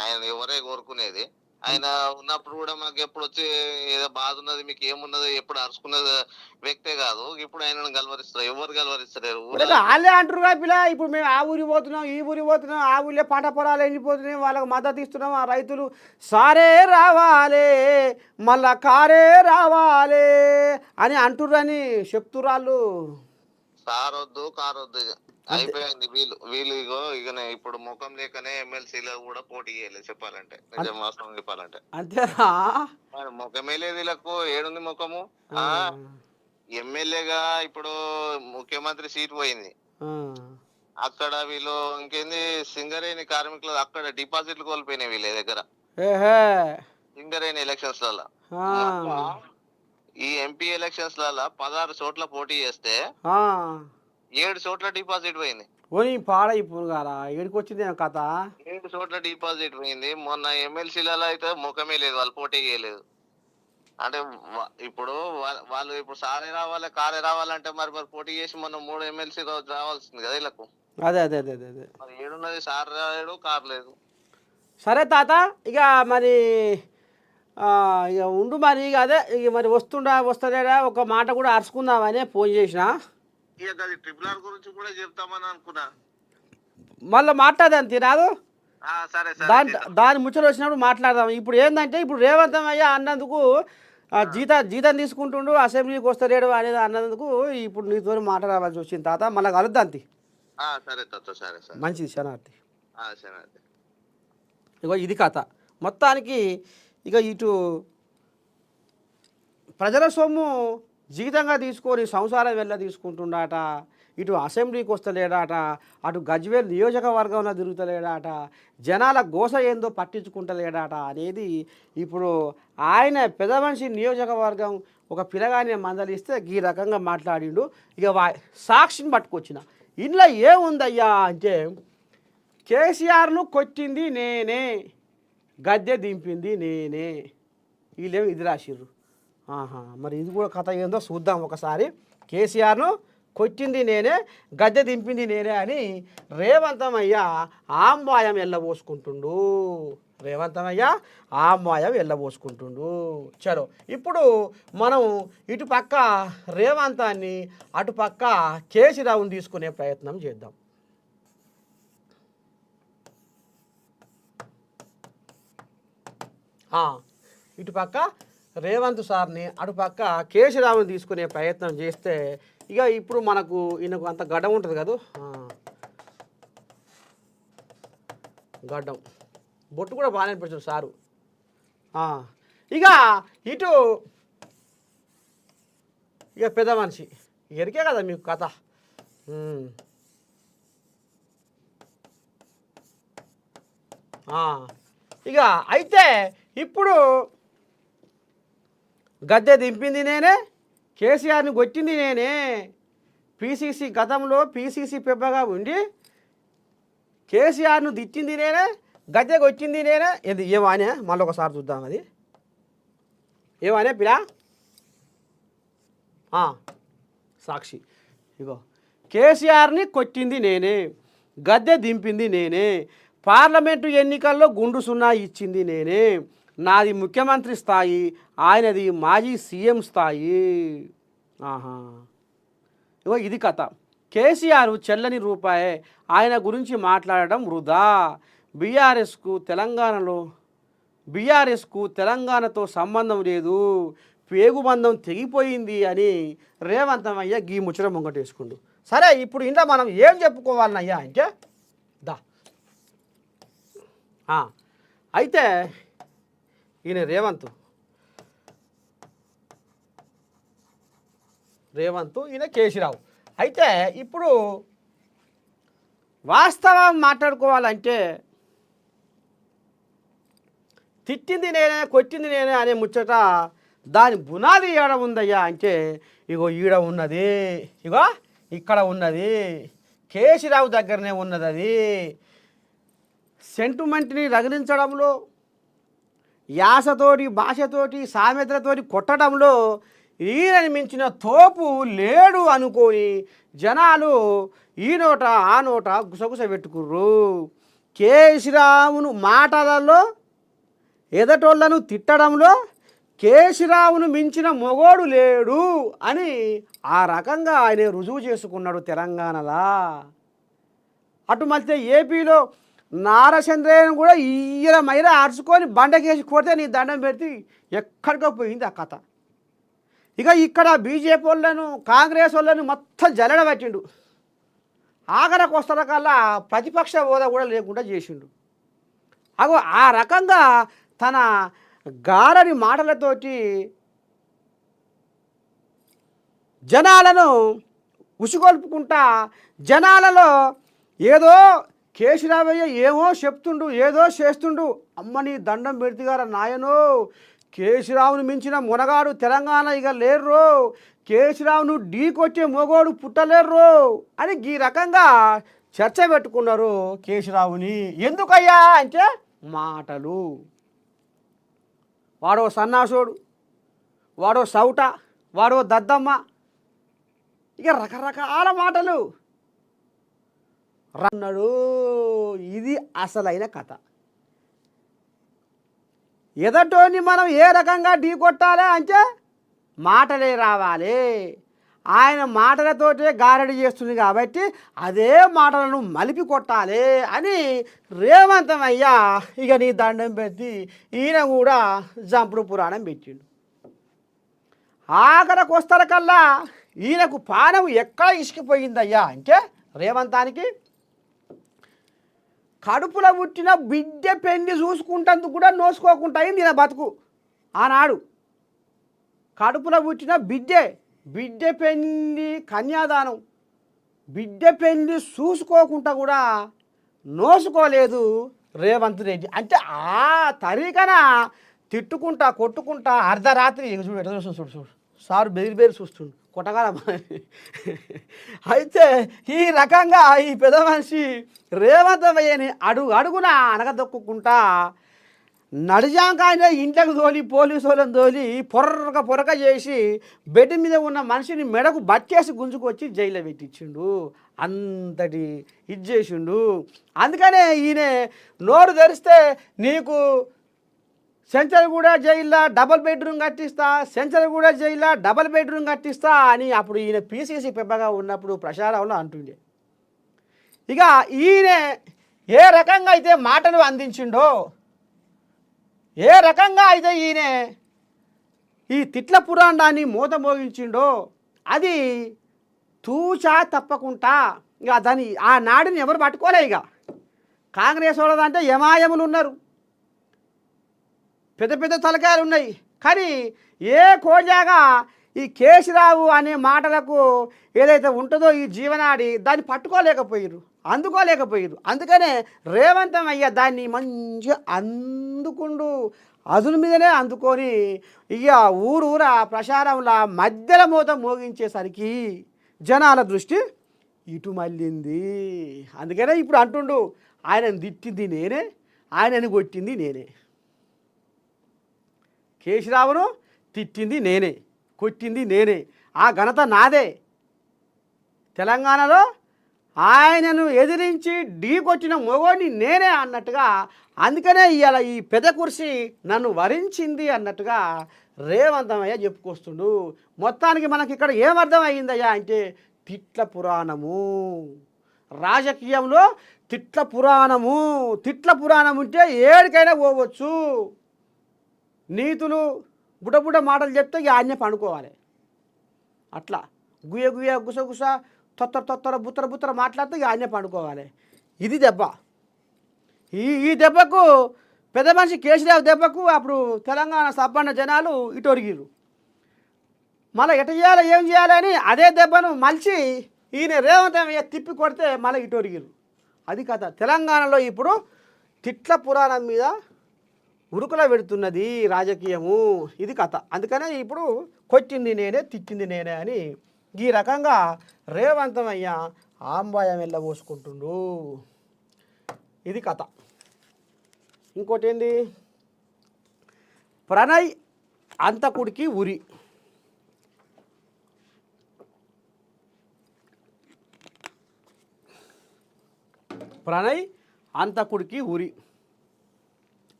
ఆయన ఎవరే కోరుకునేది. ఆయన ఉన్నప్పుడు కూడా మాకు ఎప్పుడు వచ్చి ఏదో బాధ ఉన్నది, మీకు ఏమున్నది ఎప్పుడు అరుచుకున్నది వ్యక్తే కాదు. ఇప్పుడు ఆయనను గెలవరిస్తారు, ఎవరు గెలవరిస్తలేరు. వాళ్ళే అంటారు కదా పిల్ల, ఇప్పుడు మేము ఆ ఊరికి పోతున్నాం, ఈ ఊరికి పోతున్నాం, ఆ ఊళ్ళో పంట పొలాలు ఎండిపోతున్నాయి, వాళ్ళకి మద్దతు ఇస్తున్నాం. ఆ రైతులు సారే రావాలే మళ్ళా కారే రావాలే అని అంటుర్రని చెప్తుర్రాళ్ళు. సారొద్దు కారొద్దు అయిపోయింది. వీళ్ళు ఇప్పుడు ముఖం లేకనే ఎమ్మెల్సీలో కూడా పోటీ చేయలేదు చెప్పాలంటే, నిజం వాస్తవం చెప్పాలంటే. అంతేనా? ముఖమే లేదు వీళ్ళకు. ఏడుంది ముఖము? ఎమ్మెల్యేగా ఇప్పుడు ముఖ్యమంత్రి సీట్ పోయింది. అక్కడ వీళ్ళు ఇంకేంది సింగరేణి కార్మికులు అక్కడ డిపాజిట్లు కోల్పోయినాయి వీళ్ళ దగ్గర సింగరేణి ఎలక్షన్స్ లలో. ఈ ఎంపీ ఎలక్షన్స్ లలో 16 చోట్ల పోటీ చేస్తే 7 చోట్ల డిపాజిట్ పోయింది. ఏడుకొచ్చింది కథ. 7 చోట్ల డిపాజిట్ పోయింది. మొన్న ఎమ్మెల్సీలలో అయితే ముఖమే లేదు, వాళ్ళు పోటీ చేయలేదు. అంటే ఇప్పుడు వాళ్ళు ఇప్పుడు సారే రావాలి కారే రావాలంటే మరి పోటీ చేసి మొన్న 3 ఎమ్మెల్సీ రావాల్సింది కదా వీళ్ళకు. అదే అదే అదే అదే మరి ఏడున్నది, సార్ రాడు కారు లేదు. సరే తాత, ఇక మరి ఇక ఉండు మరి. ఇక అదే ఇక మరి వస్తలేడా ఒక మాట కూడా అరుచుకుందామని ఫోన్ చేసిన. ఇక ట్రిపుల్ ఆర్ గురించి కూడా చెప్తామని అనుకున్నా, మళ్ళీ మాట్లాడదాం తీరాదు. సరే దాని ముచ్చట వచ్చినప్పుడు మాట్లాడదాం. ఇప్పుడు ఏంటంటే, ఇప్పుడు రేవంత్ అయ్యా అన్నందుకు జీతం తీసుకుంటుండు, అసెంబ్లీకి వస్తలేడు అనేది అన్నందుకు ఇప్పుడు నీతో మాట్లాడాల్సి వచ్చింది తాత. మళ్ళీ కలుద్దాంతి. సరే తాత, సరే సరే, మంచిది శనార్థి. శనార్థి. ఇగో ఇది కథ మొత్తానికి. ఇక ఇటు ప్రజల సొమ్ము జీతంగా తీసుకొని సంసారం వెళ్ళ తీసుకుంటుండట, ఇటు అసెంబ్లీకి వస్తలేడాట, అటు గజ్వేల్ నియోజకవర్గంలో తిరుగుతలేడాట, జనాల గోస ఏందో పట్టించుకుంటలేడాట అనేది ఇప్పుడు ఆయన పెద్ద మనిషి నియోజకవర్గం ఒక పిల్లగానే మందలిస్తే ఈ రకంగా మాట్లాడిండు. ఇక సాక్షిని పట్టుకొచ్చిన. ఇంట్లో ఏముందయ్యా అంటే, కేసీఆర్ను కొట్టింది నేనే, గద్దె దింపింది నేనే, వీళ్ళేమో ఇది రాసిర్రు. మరి ఇది కూడా కథ ఏందో చూద్దాం ఒకసారి. కేసీఆర్ను కొట్టింది నేనే, గద్దె దింపింది నేనే అని రేవంతమయ్య ఆంబాయం వెళ్ళబోసుకుంటుండు. చలో ఇప్పుడు మనం ఇటుపక్క రేవంతాన్ని, అటుపక్క కేసీరావుని తీసుకునే ప్రయత్నం చేద్దాం. ఇటుపక్క రేవంత్ సార్ని, అటుపక్క కేసీరావుని తీసుకునే ప్రయత్నం చేస్తే ఇక ఇప్పుడు మనకు ఈయనకు అంత గడ్డం ఉంటుంది కదా, గడ్డం బొట్టు కూడా బాగానే అనిపించాడు సారు. ఇక ఇటు ఇక పెద్ద మనిషి ఎరికే కదా మీకు కథ. ఇక అయితే ఇప్పుడు గద్దె దింపింది నేనే, కేసీఆర్ని కొట్టింది నేనే, గతంలో పీసీసీ పెబ్బగా ఉండి కేసీఆర్ను తిట్టింది నేనే, గద్దెకి వచ్చింది నేనే ఏంది ఏమానే మళ్ళీ ఒకసారి చూద్దాం అది ఏమానే పిలా సాక్షి ఇగో కేసీఆర్ని కొట్టింది నేనే గద్దె దింపింది నేనే పార్లమెంటు ఎన్నికల్లో గుండు సున్నా ఇచ్చింది నేనే నాది ముఖ్యమంత్రి స్థాయి ఆయనది మాజీ సీఎం స్థాయి ఇగో ఇది కథ కేసీఆర్ చెల్లని రూపాయే ఆయన గురించి మాట్లాడడం వృధా బీఆర్ఎస్కు తెలంగాణతో సంబంధం లేదు పేగుబంధం తెగిపోయింది అని రేవంతమయ్య గీ ముచ్చట ముంగటేసుకుండు. సరే ఇప్పుడు ఇంట్లో మనం ఏం చెప్పుకోవాలనయ్యా అంటే దా అయితే ఈయన రేవంత్ ఈయన కేసీరావు. అయితే ఇప్పుడు వాస్తవం మాట్లాడుకోవాలంటే తిట్టింది నేనే కొట్టింది నేనే అనే ముచ్చట దాని బునాది ఏడ ఉందయ్యా అంటే ఇగో ఈడ ఉన్నది, ఇగో ఇక్కడ ఉన్నది, కేసీరావు దగ్గరనే ఉన్నది. అది సెంటిమెంట్ని రగిలించడంలో, యాసతోటి భాషతోటి సామెతలతోటి కొట్టడంలో ఈయనని మించిన తోపు లేడు అనుకొని జనాలు ఈ నోట ఆ నోట గుసగుస పెట్టుకుర్రు. కేసీరావును మాటలలో ఎదటోళ్లను తిట్టడంలో కేసీరావును మించిన మొగోడు లేడు అని ఆ రకంగా ఆయన రుజువు చేసుకున్నాడు తెలంగాణలా. అటు మధ్య ఏపీలో నారచంద్రయ్యను కూడా ఈయన మైర అరుచుకొని బండకేసి కొడితే నీ దండం పెడితే ఎక్కడికో పోయింది ఆ కథ. ఇక ఇక్కడ బీజేపీ వాళ్ళను కాంగ్రెస్ వాళ్ళను మొత్తం జల్లెడ పట్టిండు. ఆఖరికి వస్తున్న కల్లా ప్రతిపక్ష హోదా కూడా లేకుండా చేసిండు. అగో ఆ రకంగా తన గారని మాటలతోటి జనాలను ఉసుగొల్పుకుంటా జనాలలో ఏదో కేసీరావయ్య ఏమో చెప్తుండు, ఏదో చేస్తుండు, అమ్మని దండం పెడితిగారా నాయనో, కేసీరావును మించిన మునగాడు తెలంగాణ ఇక లేర్రో, కేసీరావును ఢీకొచ్చే మొగోడు పుట్టలేర్రో అని ఈ రకంగా చర్చ పెట్టుకున్నారు కేసీరావుని. ఎందుకయ్యా అంటే మాటలు. వాడో సన్నాసోడు, వాడో సౌట, వాడో దద్దమ్మ, ఇక రకరకాల మాటలు అన్నాడు. ఇది అసలైన కథ. ఎదటోని మనం ఏ రకంగా ఢీ కొట్టాలి అంటే మాటలే రావాలి. ఆయన మాటలతోటే గారడి చేస్తుంది కాబట్టి అదే మాటలను మలిపి కొట్టాలి అని రేవంతమయ్యా ఇక నీ దండం పెట్టి ఈయన కూడా జంపుడు పురాణం పెట్టిండు. ఆఖరికి వస్తారు కల్లా ఈయనకు పానం ఎక్కడ ఇసుకిపోయిందయ్యా అంటే రేవంతానికి కడుపులో పుట్టిన బిడ్డ పెళ్లి చూసుకుంటందుకు కూడా నోసుకోకుండా అయింది ఈయన బతుకు. ఆనాడు కడుపులో పుట్టిన బిడ్డ పెళ్లి కన్యాదానం, బిడ్డ పెళ్లి చూసుకోకుండా కూడా నోసుకోలేదు రేవంత్ రెడ్డి. అంటే ఆ తరీకన తిట్టుకుంటా కొట్టుకుంటా అర్ధరాత్రి చూడు ఎట్లా చూస్తుండు, చూడు సారు బెదిరి చూస్తుండు కొట్టగల. అయితే ఈ రకంగా ఈ పెద్ద మనిషి రేవంతమయ్యని అడుగున అనగదొక్కుంటా నడిజాంకాయన ఇంట్లోకి తోలి పోలీసు వాళ్ళని తోలి పొరక చేసి బెడ్ మీద ఉన్న మనిషిని మెడకు బట్టేసి గుంజుకొచ్చి జైల్లో పెట్టించిండు. అంతటి ఇది చేసిండు. అందుకనే ఈయన నోరు తెరిస్తే నీకు సెంచరగూడ జైల్లో డబల్ బెడ్రూమ్ కట్టిస్తా, సెంచరగూడ జైల్లో డబల్ బెడ్రూమ్ కట్టిస్తా అని అప్పుడు ఈయన పీసీసీ పెద్దగా ఉన్నప్పుడు ప్రచారంలో అంటుండే. ఇక ఈయన ఏ రకంగా అయితే మాటలు అందించిండో, ఏ రకంగా అయితే ఈయన ఈ తిట్ల పురాణాన్ని మూత మోగించిండో అది తూచా తప్పకుండా ఇక దాని ఆ నాడిని ఎవరు పట్టుకోలే. ఇక కాంగ్రెస్ వాళ్ళదంటే యమాయములు ఉన్నారు, పెద్ద పెద్ద తలకాయలు ఉన్నాయి. కానీ ఏ కోజాగా ఈ కేసీరావు అనే మాటలకు ఏదైతే ఉంటుందో ఈ జీవనాడి దాన్ని పట్టుకోలేకపోయారు, అందుకోలేకపోయారు. అందుకనే రేవంతమయ్య దాన్ని మంచిగా అందుకుండు, అదుల మీదనే అందుకొని ఇక ఊరూరా ప్రచారంలో మధ్యల మూత మోగించేసరికి జనాల దృష్టి ఇటు మళ్ళింది. అందుకనే ఇప్పుడు అంటుండు ఆయన తిట్టింది నేనే, ఆయనని కొట్టింది నేనే, కేశీరావును తిట్టింది నేనే, కొట్టింది నేనే, ఆ ఘనత నాదే. తెలంగాణలో ఆయనను ఎదిరించి ఢీ కొట్టిన మొగోడిని నేనే అన్నట్టుగా, అందుకనే ఇవాళ ఈ పెద్ద కుర్చీ నన్ను వరించింది అన్నట్టుగా రేవంతమయ్య చెప్పుకొస్తుండు. మొత్తానికి మనకి ఇక్కడ ఏమర్థమయ్యిందయ్యా అంటే తిట్ల పురాణము, రాజకీయంలో తిట్ల పురాణము. తిట్ల పురాణం ఉంటే ఏడికైనా పోవచ్చు. నీతులు బుడబుడ మాటలు చెప్తే ఇక ఆజ్ఞ పండుకోవాలి. అట్లా గుయ్య గుయ్య గుసగుస తొత్తర బుత్తర బుత్తర మాట్లాడితే ఇక ఆజ్ఞ పండుకోవాలి. ఇది దెబ్బ. ఈ దెబ్బకు పెద్ద మనిషి కేసీఆర్ దెబ్బకు అప్పుడు తెలంగాణ సబ్బన్న జనాలు ఇటు ఒరిగిరు. మళ్ళీ ఎట చేయాలి ఏం చేయాలని అదే దెబ్బను మలిచి ఈయన రేవంతమయ్య తిప్పి కొడితే మళ్ళీ ఇటు ఒరిగిరు. అది కథ. తెలంగాణలో ఇప్పుడు తిట్ల పురాణం మీద ఉరుకుల పెడుతున్నది రాజకీయము. ఇది కథ. అందుకనే ఇప్పుడు కొట్టింది నేనే తిట్టింది నేనే అని ఈ రకంగా రేవంతమయ్య ఆంబాయం వెళ్ళబోసుకుంటుండు. ఇది కథ. ఇంకోటి ఏంది, ప్రణయ్ అంతకుడికి ఉరి. ప్రణయ్ అంతకుడికి ఉరి.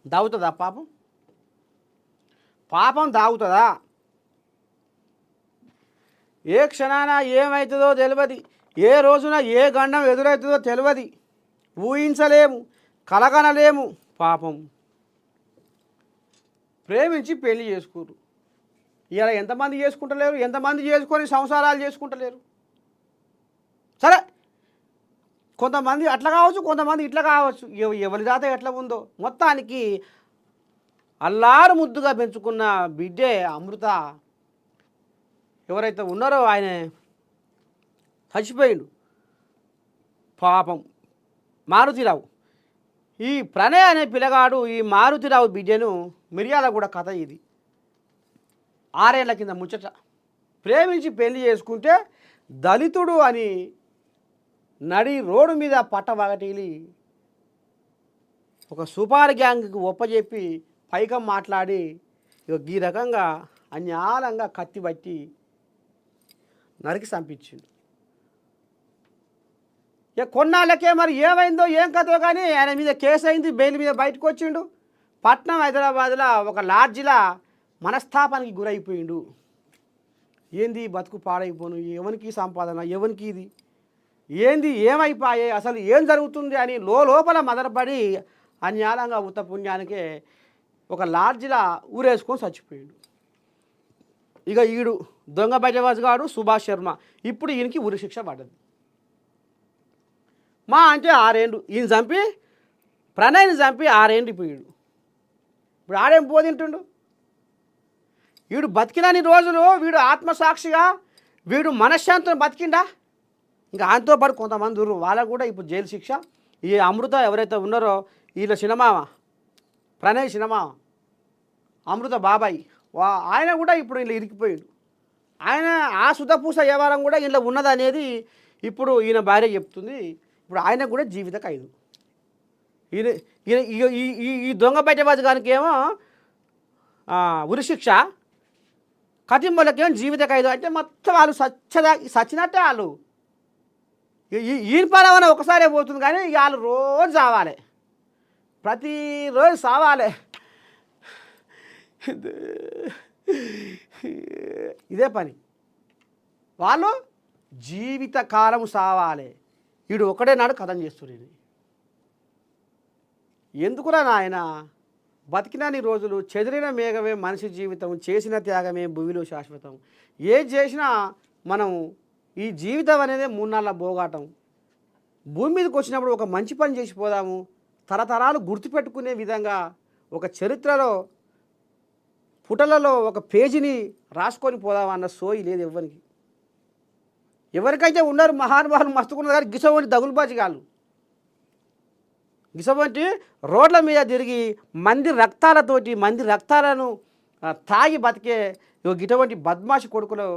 దాగుతుందా పాపం? పాపం దాగుతుందా? ఏ క్షణాన ఏమవుతుందో తెలియదు, ఏ రోజున ఏ గండం ఎదురవుతుందో తెలియదు, ఊహించలేము, కలగనలేము. పాపం ప్రేమించి పెళ్లి చేసుకోరు. ఇలా ఎంతమంది చేసుకుంటలేరు, ఎంతమంది చేసుకొని సంసారాలు చేసుకుంటలేరు. సరే, కొంతమంది అట్లా కావచ్చు, కొంతమంది ఇట్లా కావచ్చు. ఎవరి జాత ఎట్లా ఉందో, మొత్తానికి అల్లారు ముద్దుగా పెంచుకున్న బిడ్డే అమృత ఎవరైతే ఉన్నారో ఆయన చచ్చిపోయిండు. పాపం మారుతిరావు. ఈ ప్రణయ్ అనే పిల్లగాడు ఈ మారుతిరావు బిడ్డను మిర్యాలగూడ కథ ఇది. 6 ఏళ్ల కింద ముచ్చట. ప్రేమించి పెళ్లి చేసుకుంటే దళితుడు అని నడి రోడ్డు మీద పట్టవగటిలి ఒక సుపారి గ్యాంగ్కి ఒప్పజెప్పి పైకం మాట్లాడి ఈ రకంగా అన్యాలంగా కత్తి పట్టి నరికి చంపించిండు. ఇక కొన్నాళ్ళకే మరి ఏమైందో ఏం కథో కానీ ఆయన మీద కేసు అయింది, బెయిల్ మీద బయటకు వచ్చిండు. పట్నం హైదరాబాద్లో ఒక లాడ్జిలా మనస్తాపానికి గురైపోయిండు. ఏంది బతుకు పాడైపోను, ఎవరికి సంపాదన, ఎవరికి ఇది ఏంది, ఏమైపోయాయి, అసలు ఏం జరుగుతుంది అని లోపల మదనపడి అన్యాలంగా ఉత్త పుణ్యానికే ఒక లాడ్జిలా ఊరేసుకొని చచ్చిపోయాడు. ఇక ఈడు దొంగ బజవాజ్ గాడు సుభాష్ శర్మ. ఇప్పుడు ఈయనకి ఉరి శిక్ష పడ్డది. మా అంటే 6 ఏళ్ళు. ఈయన చంపి ప్రణయ్ని చంపి 6 ఏళ్ళు పోయాడు. ఇప్పుడు ఆడేం పోదింటుండు. వీడు బతికినన్ని రోజులు వీడు ఆత్మసాక్షిగా వీడు మనశ్శాంతిని బతికిండా. ఇంకా ఆయనతో పాటు కొంతమంది ఉన్నారు, వాళ్ళకు కూడా ఇప్పుడు జైలు శిక్ష. ఈ అమృత ఎవరైతే ఉన్నారో వీళ్ళ సినిమామ ప్రణయ్ సినిమా అమృత బాబాయ్ ఆయన కూడా ఇప్పుడు వీళ్ళు ఇరికిపోయాడు. ఆయన ఆ సుధపూస వ్యవహారం కూడా వీళ్ళ ఉన్నదనేది ఇప్పుడు ఈయన భార్య చెప్తుంది. ఇప్పుడు ఆయనకు కూడా జీవిత ఖైదు. ఈయన ఈ దొంగ బయటబాజు గారికి ఏమో ఉరిశిక్ష, కతింబలకేమో జీవిత ఖైదు. అంటే మొత్తం వాళ్ళు సచ్చినట్టే వాళ్ళు. ఈయన పరవన ఒకసారే పోతుంది కానీ వాళ్ళు రోజు చావాలి, ప్రతిరోజు సావాలి. ఇదే పని. వాళ్ళు జీవితకాలం సావాలి. వీడు ఒకడే నాడు కథం చేస్తున్నారు. ఎందుకురా నాయన, బతికినన్ని రోజులు చెదిరిన మేఘమే మనిషి జీవితం, చేసిన త్యాగమే భూమిలో శాశ్వతం. ఏది చేసినా మనం ఈ జీవితం అనేది 3 నాళ్ళ భోగాటం. భూమి మీదకి వచ్చినప్పుడు ఒక మంచి పని చేసిపోదాము, తరతరాలు గుర్తుపెట్టుకునే విధంగా ఒక చరిత్రలో పుటలలో ఒక పేజీని రాసుకొని పోదామన్న సోయి లేదు ఎవరికి. ఎవరికైతే ఉన్నారు మహానుభావులు మస్తుకున్నారు కానీ గిసవంటి దగులుబాజిగాళ్ళు, గిసవంటి రోడ్ల మీద తిరిగి మంది రక్తాలను తాగి బతికే గిటువంటి బద్మాషి కొడుకులు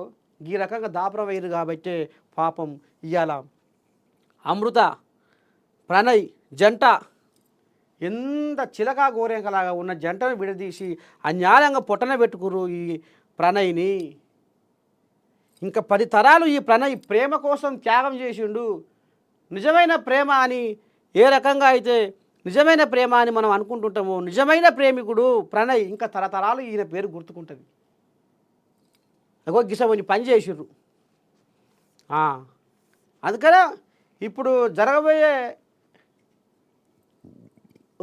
ఈ రకంగా దాపరమయ్యారు. కాబట్టి పాపం ఇవాళ అమృత ప్రణయ్ జంట ఎంత చిలకా గోరేంకలాగా ఉన్న జంటను విడదీసి అన్యాయంగా పొట్టన పెట్టుకురు ఈ ప్రణయ్ని. ఇంకా 10 తరాలు ఈ ప్రణయ్ ప్రేమ కోసం త్యాగం చేసిండు. నిజమైన ప్రేమ అని ఏ రకంగా అయితే నిజమైన ప్రేమ అని మనం అనుకుంటుంటామో, నిజమైన ప్రేమికుడు ప్రణయ్ ఇంకా తరతరాలు ఈయన పేరు గుర్తుకుంటుంది. అగో గిసమని పని చేసిర్రు. అందుకనే ఇప్పుడు జరగబోయే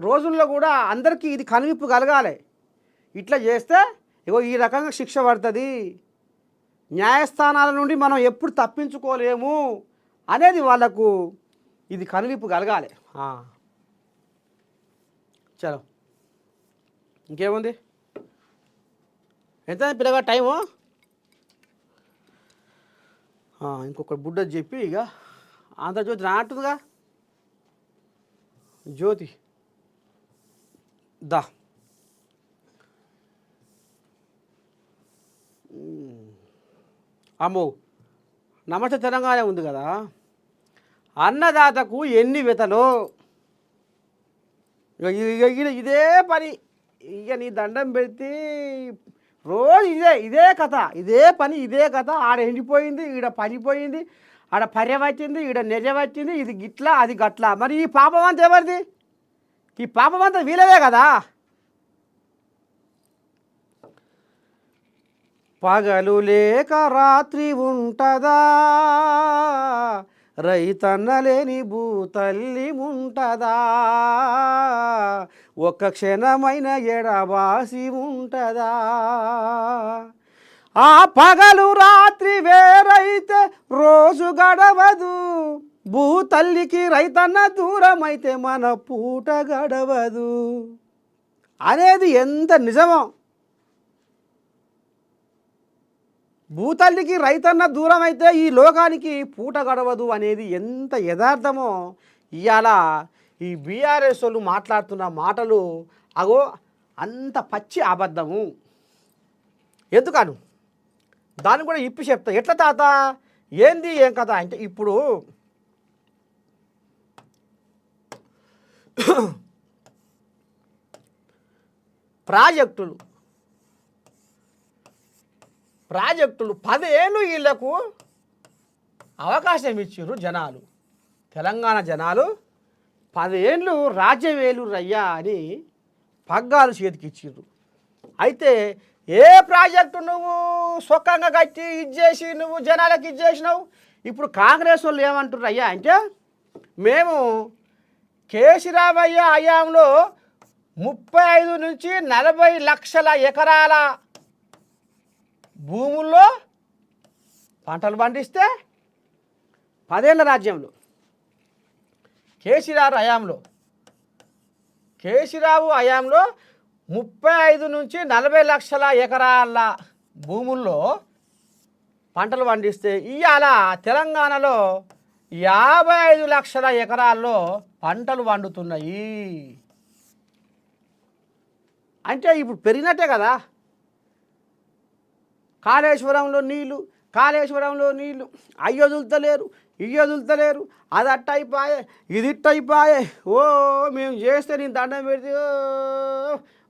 రోజుల్లో కూడా అందరికీ ఇది కనువిప్పు కలగాలి. ఇట్లా చేస్తే ఇగో ఈ రకంగా శిక్ష పడుతుంది, న్యాయస్థానాల నుండి మనం ఎప్పుడు తప్పించుకోలేము అనేది వాళ్ళకు ఇది కనువిప్పు కలగాలి. చలో ఇంకేముంది, ఎంత పిల్లగా టైము? ఇంకొక బుడ్డ చెప్పి ఇక ఆంధ్రజ్యోతి నాటుందిగా జ్యోతి దా. అమ్మో నమస్తే తెలంగాణ ఉంది కదా, అన్నదాతకు ఎన్ని వితలో. ఇదే పని, ఇక నీ దండం పెడితే రోజు ఇదే కథ, ఇదే పని, ఇదే కథ. ఆడ ఎండిపోయింది, ఈడ పనిపోయింది, ఆడ పర్య వచ్చింది, ఈడ నెజ వచ్చింది, ఇది గిట్లా అది గట్లా. మరి ఈ పాపం అంతా ఎవరిది? ఈ పాపం అంతా వీలదే కదా. పగలు లేక రాత్రి ఉంటదా, రైతన్న లేని భూతల్లి ఉంటదా, ఒక్క క్షణమైన ఎడబాసి ఉంటదా. ఆ పగలు రాత్రి వేరైతే రోజు గడవదు, భూతల్లికి రైతన్న దూరమైతే మన పూట గడవదు అనేది ఎంత నిజమో. భూతల్లికి రైతన్న దూరం అయితే ఈ లోకానికి పూట గడవదు అనేది ఎంత యథార్థమో ఇవాళ ఈ బీఆర్ఎస్ వాళ్ళు మాట్లాడుతున్న మాటలు అగో అంత పచ్చి అబద్ధము. ఎందుకను దాన్ని కూడా ఇప్పి చెప్తా. ఎట్లా తాత, ఏంది ఏం కథ అంటే, ఇప్పుడు ప్రాజెక్టులు 10 ఏళ్ళు వీళ్లకు అవకాశం ఇచ్చారు జనాలు. తెలంగాణ జనాలు 10 ఏళ్ళు రాజ్యం వేలురయ్యా అని పగ్గాలు చేతికిచ్చిర్రు. అయితే ఏ ప్రాజెక్టు నువ్వు సొక్కంగా కట్టి ఇచ్చేసి నువ్వు జనాలకు ఇచ్చేసినావు. ఇప్పుడు కాంగ్రెస్ వాళ్ళు ఏమంటారు అయ్యా అంటే, మేము కేసీరావయ్య హయాంలో 35 నుంచి 40 లక్షల ఎకరాల భూముల్లో పంటలు పండిస్తే 10 ఏళ్ల రాజ్యంలో కేసీరావు హయాంలో 35 నుంచి 40 లక్షల ఎకరాల భూముల్లో పంటలు పండిస్తే ఇవాళ తెలంగాణలో 55 లక్షల ఎకరాల్లో పంటలు పండుతున్నాయి. అంటే ఇప్పుడు పెరిగినట్టే కదా. కాళేశ్వరంలో నీళ్ళు అయ్యొదులుతలేరు, ఇయ్యొదులుతలేరు, అది అట్ట అయిపోయే, ఇది ఇట్ట అయిపోయే. ఓ మేము చేస్తే నేను దండం పెడితే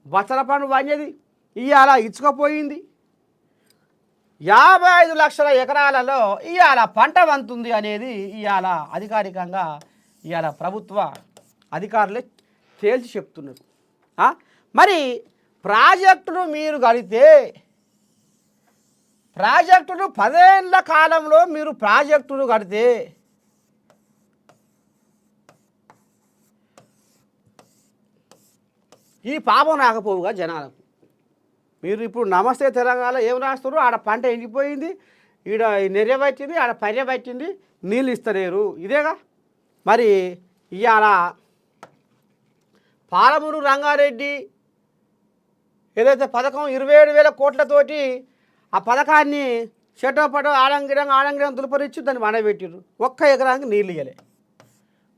బచ్చల పండు పండేది ఇవాళ ఇచ్చుకపోయింది. 55 లక్షల ఎకరాలలో ఇవాళ పంట వంతుంది అనేది ఇవాళ అధికారికంగా ఇవాళ ప్రభుత్వ అధికారులే తేల్చి చెప్తున్నారు. మరి ప్రాజెక్టును మీరు కడితే, ప్రాజెక్టును 10 ఏళ్ల కాలంలో మీరు ప్రాజెక్టును కడితే ఈ పాపం రాకపోవుగా జనాలకు. మీరు ఇప్పుడు నమస్తే తెలంగాణ ఏం రాస్తారు, ఆడ పంట ఎండిపోయింది, ఈడ నెర్య పట్టింది, ఆడ పర్య పట్టింది, నీళ్ళు ఇస్తలేరు, ఇదేగా. మరి ఇవాళ పాలమూరు రంగారెడ్డి ఏదైతే పథకం 27,000 కోట్లతోటి ఆ పథకాన్ని చెట్టపటో ఆడంగిడం దులుపరిచ్చి దాన్ని వండబెట్టిర్రు. 1 ఎకరానికి నీళ్ళు ఇవ్వలే.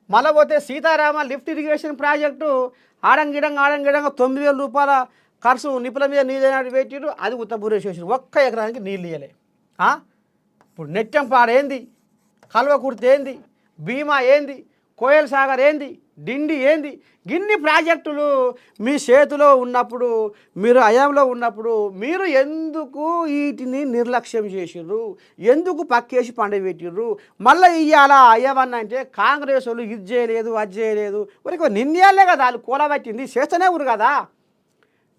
మళ్ళీ పోతే సీతారామ లిఫ్ట్ ఇరిగేషన్ ప్రాజెక్టు ఆడంగిడంగా 9,000 రూపాయల ఖర్చు నిపుల మీద నీళ్ళు పెట్టిర్రు, అది ఉత్తబూరేసేసారు. 1 ఎకరానికి నీళ్ళు ఇవ్వలే. ఇప్పుడు నెట్టెంపాడు ఏంది, కల్వకుర్తి ఏంది, భీమా ఏంది, కోయల్ సాగర్ ఏంది, డిండి ఏంది, గిన్ని ప్రాజెక్టులు మీ చేతిలో ఉన్నప్పుడు, మీరు హయాంలో ఉన్నప్పుడు మీరు ఎందుకు వీటిని నిర్లక్ష్యం చేసిర్రు, ఎందుకు పక్కేసి పండబెట్టిర్రు? మళ్ళీ ఇవాళ అయ్యవన్న అంటే కాంగ్రెస్ వాళ్ళు ఇది చేయలేదు అది చేయలేదు, వరకు నిన్నేళ్ళే కదా వాళ్ళు కూలబట్టింది, చేస్తూనే ఊరు కదా.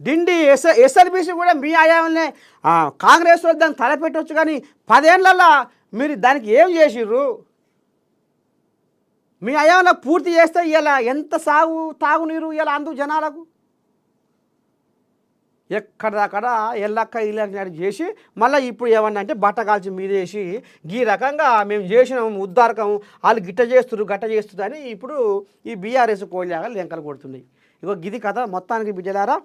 డిండి ఎస్ఆర్బీసీ కూడా మీ హయాంలోనే కాంగ్రెస్ వాళ్ళు దాన్ని తలపెట్టవచ్చు, కానీ 10 ఏళ్లలో మీరు దానికి ఏం చేసిర్రు? మీ హయాంలో పూర్తి చేస్తే ఇలా ఎంత తాగునీరు ఇలా అందు జనాలకు. ఎక్కడక్కడ ఎల్లక్క ఇళ్ళ చేసి మళ్ళీ ఇప్పుడు ఏమన్నా అంటే బట్ట కాల్చి మీదేసి ఈ రకంగా మేము చేసినాం ఉద్దారకం, వాళ్ళు గిట్ట చేస్తున్నారు గట్ట చేస్తుంది అని ఇప్పుడు ఈ బీఆర్ఎస్ కోళ్ళగా లెంకలు కొడుతున్నాయి. ఇగో గిది కథ మొత్తానికి బిడ్డలారా.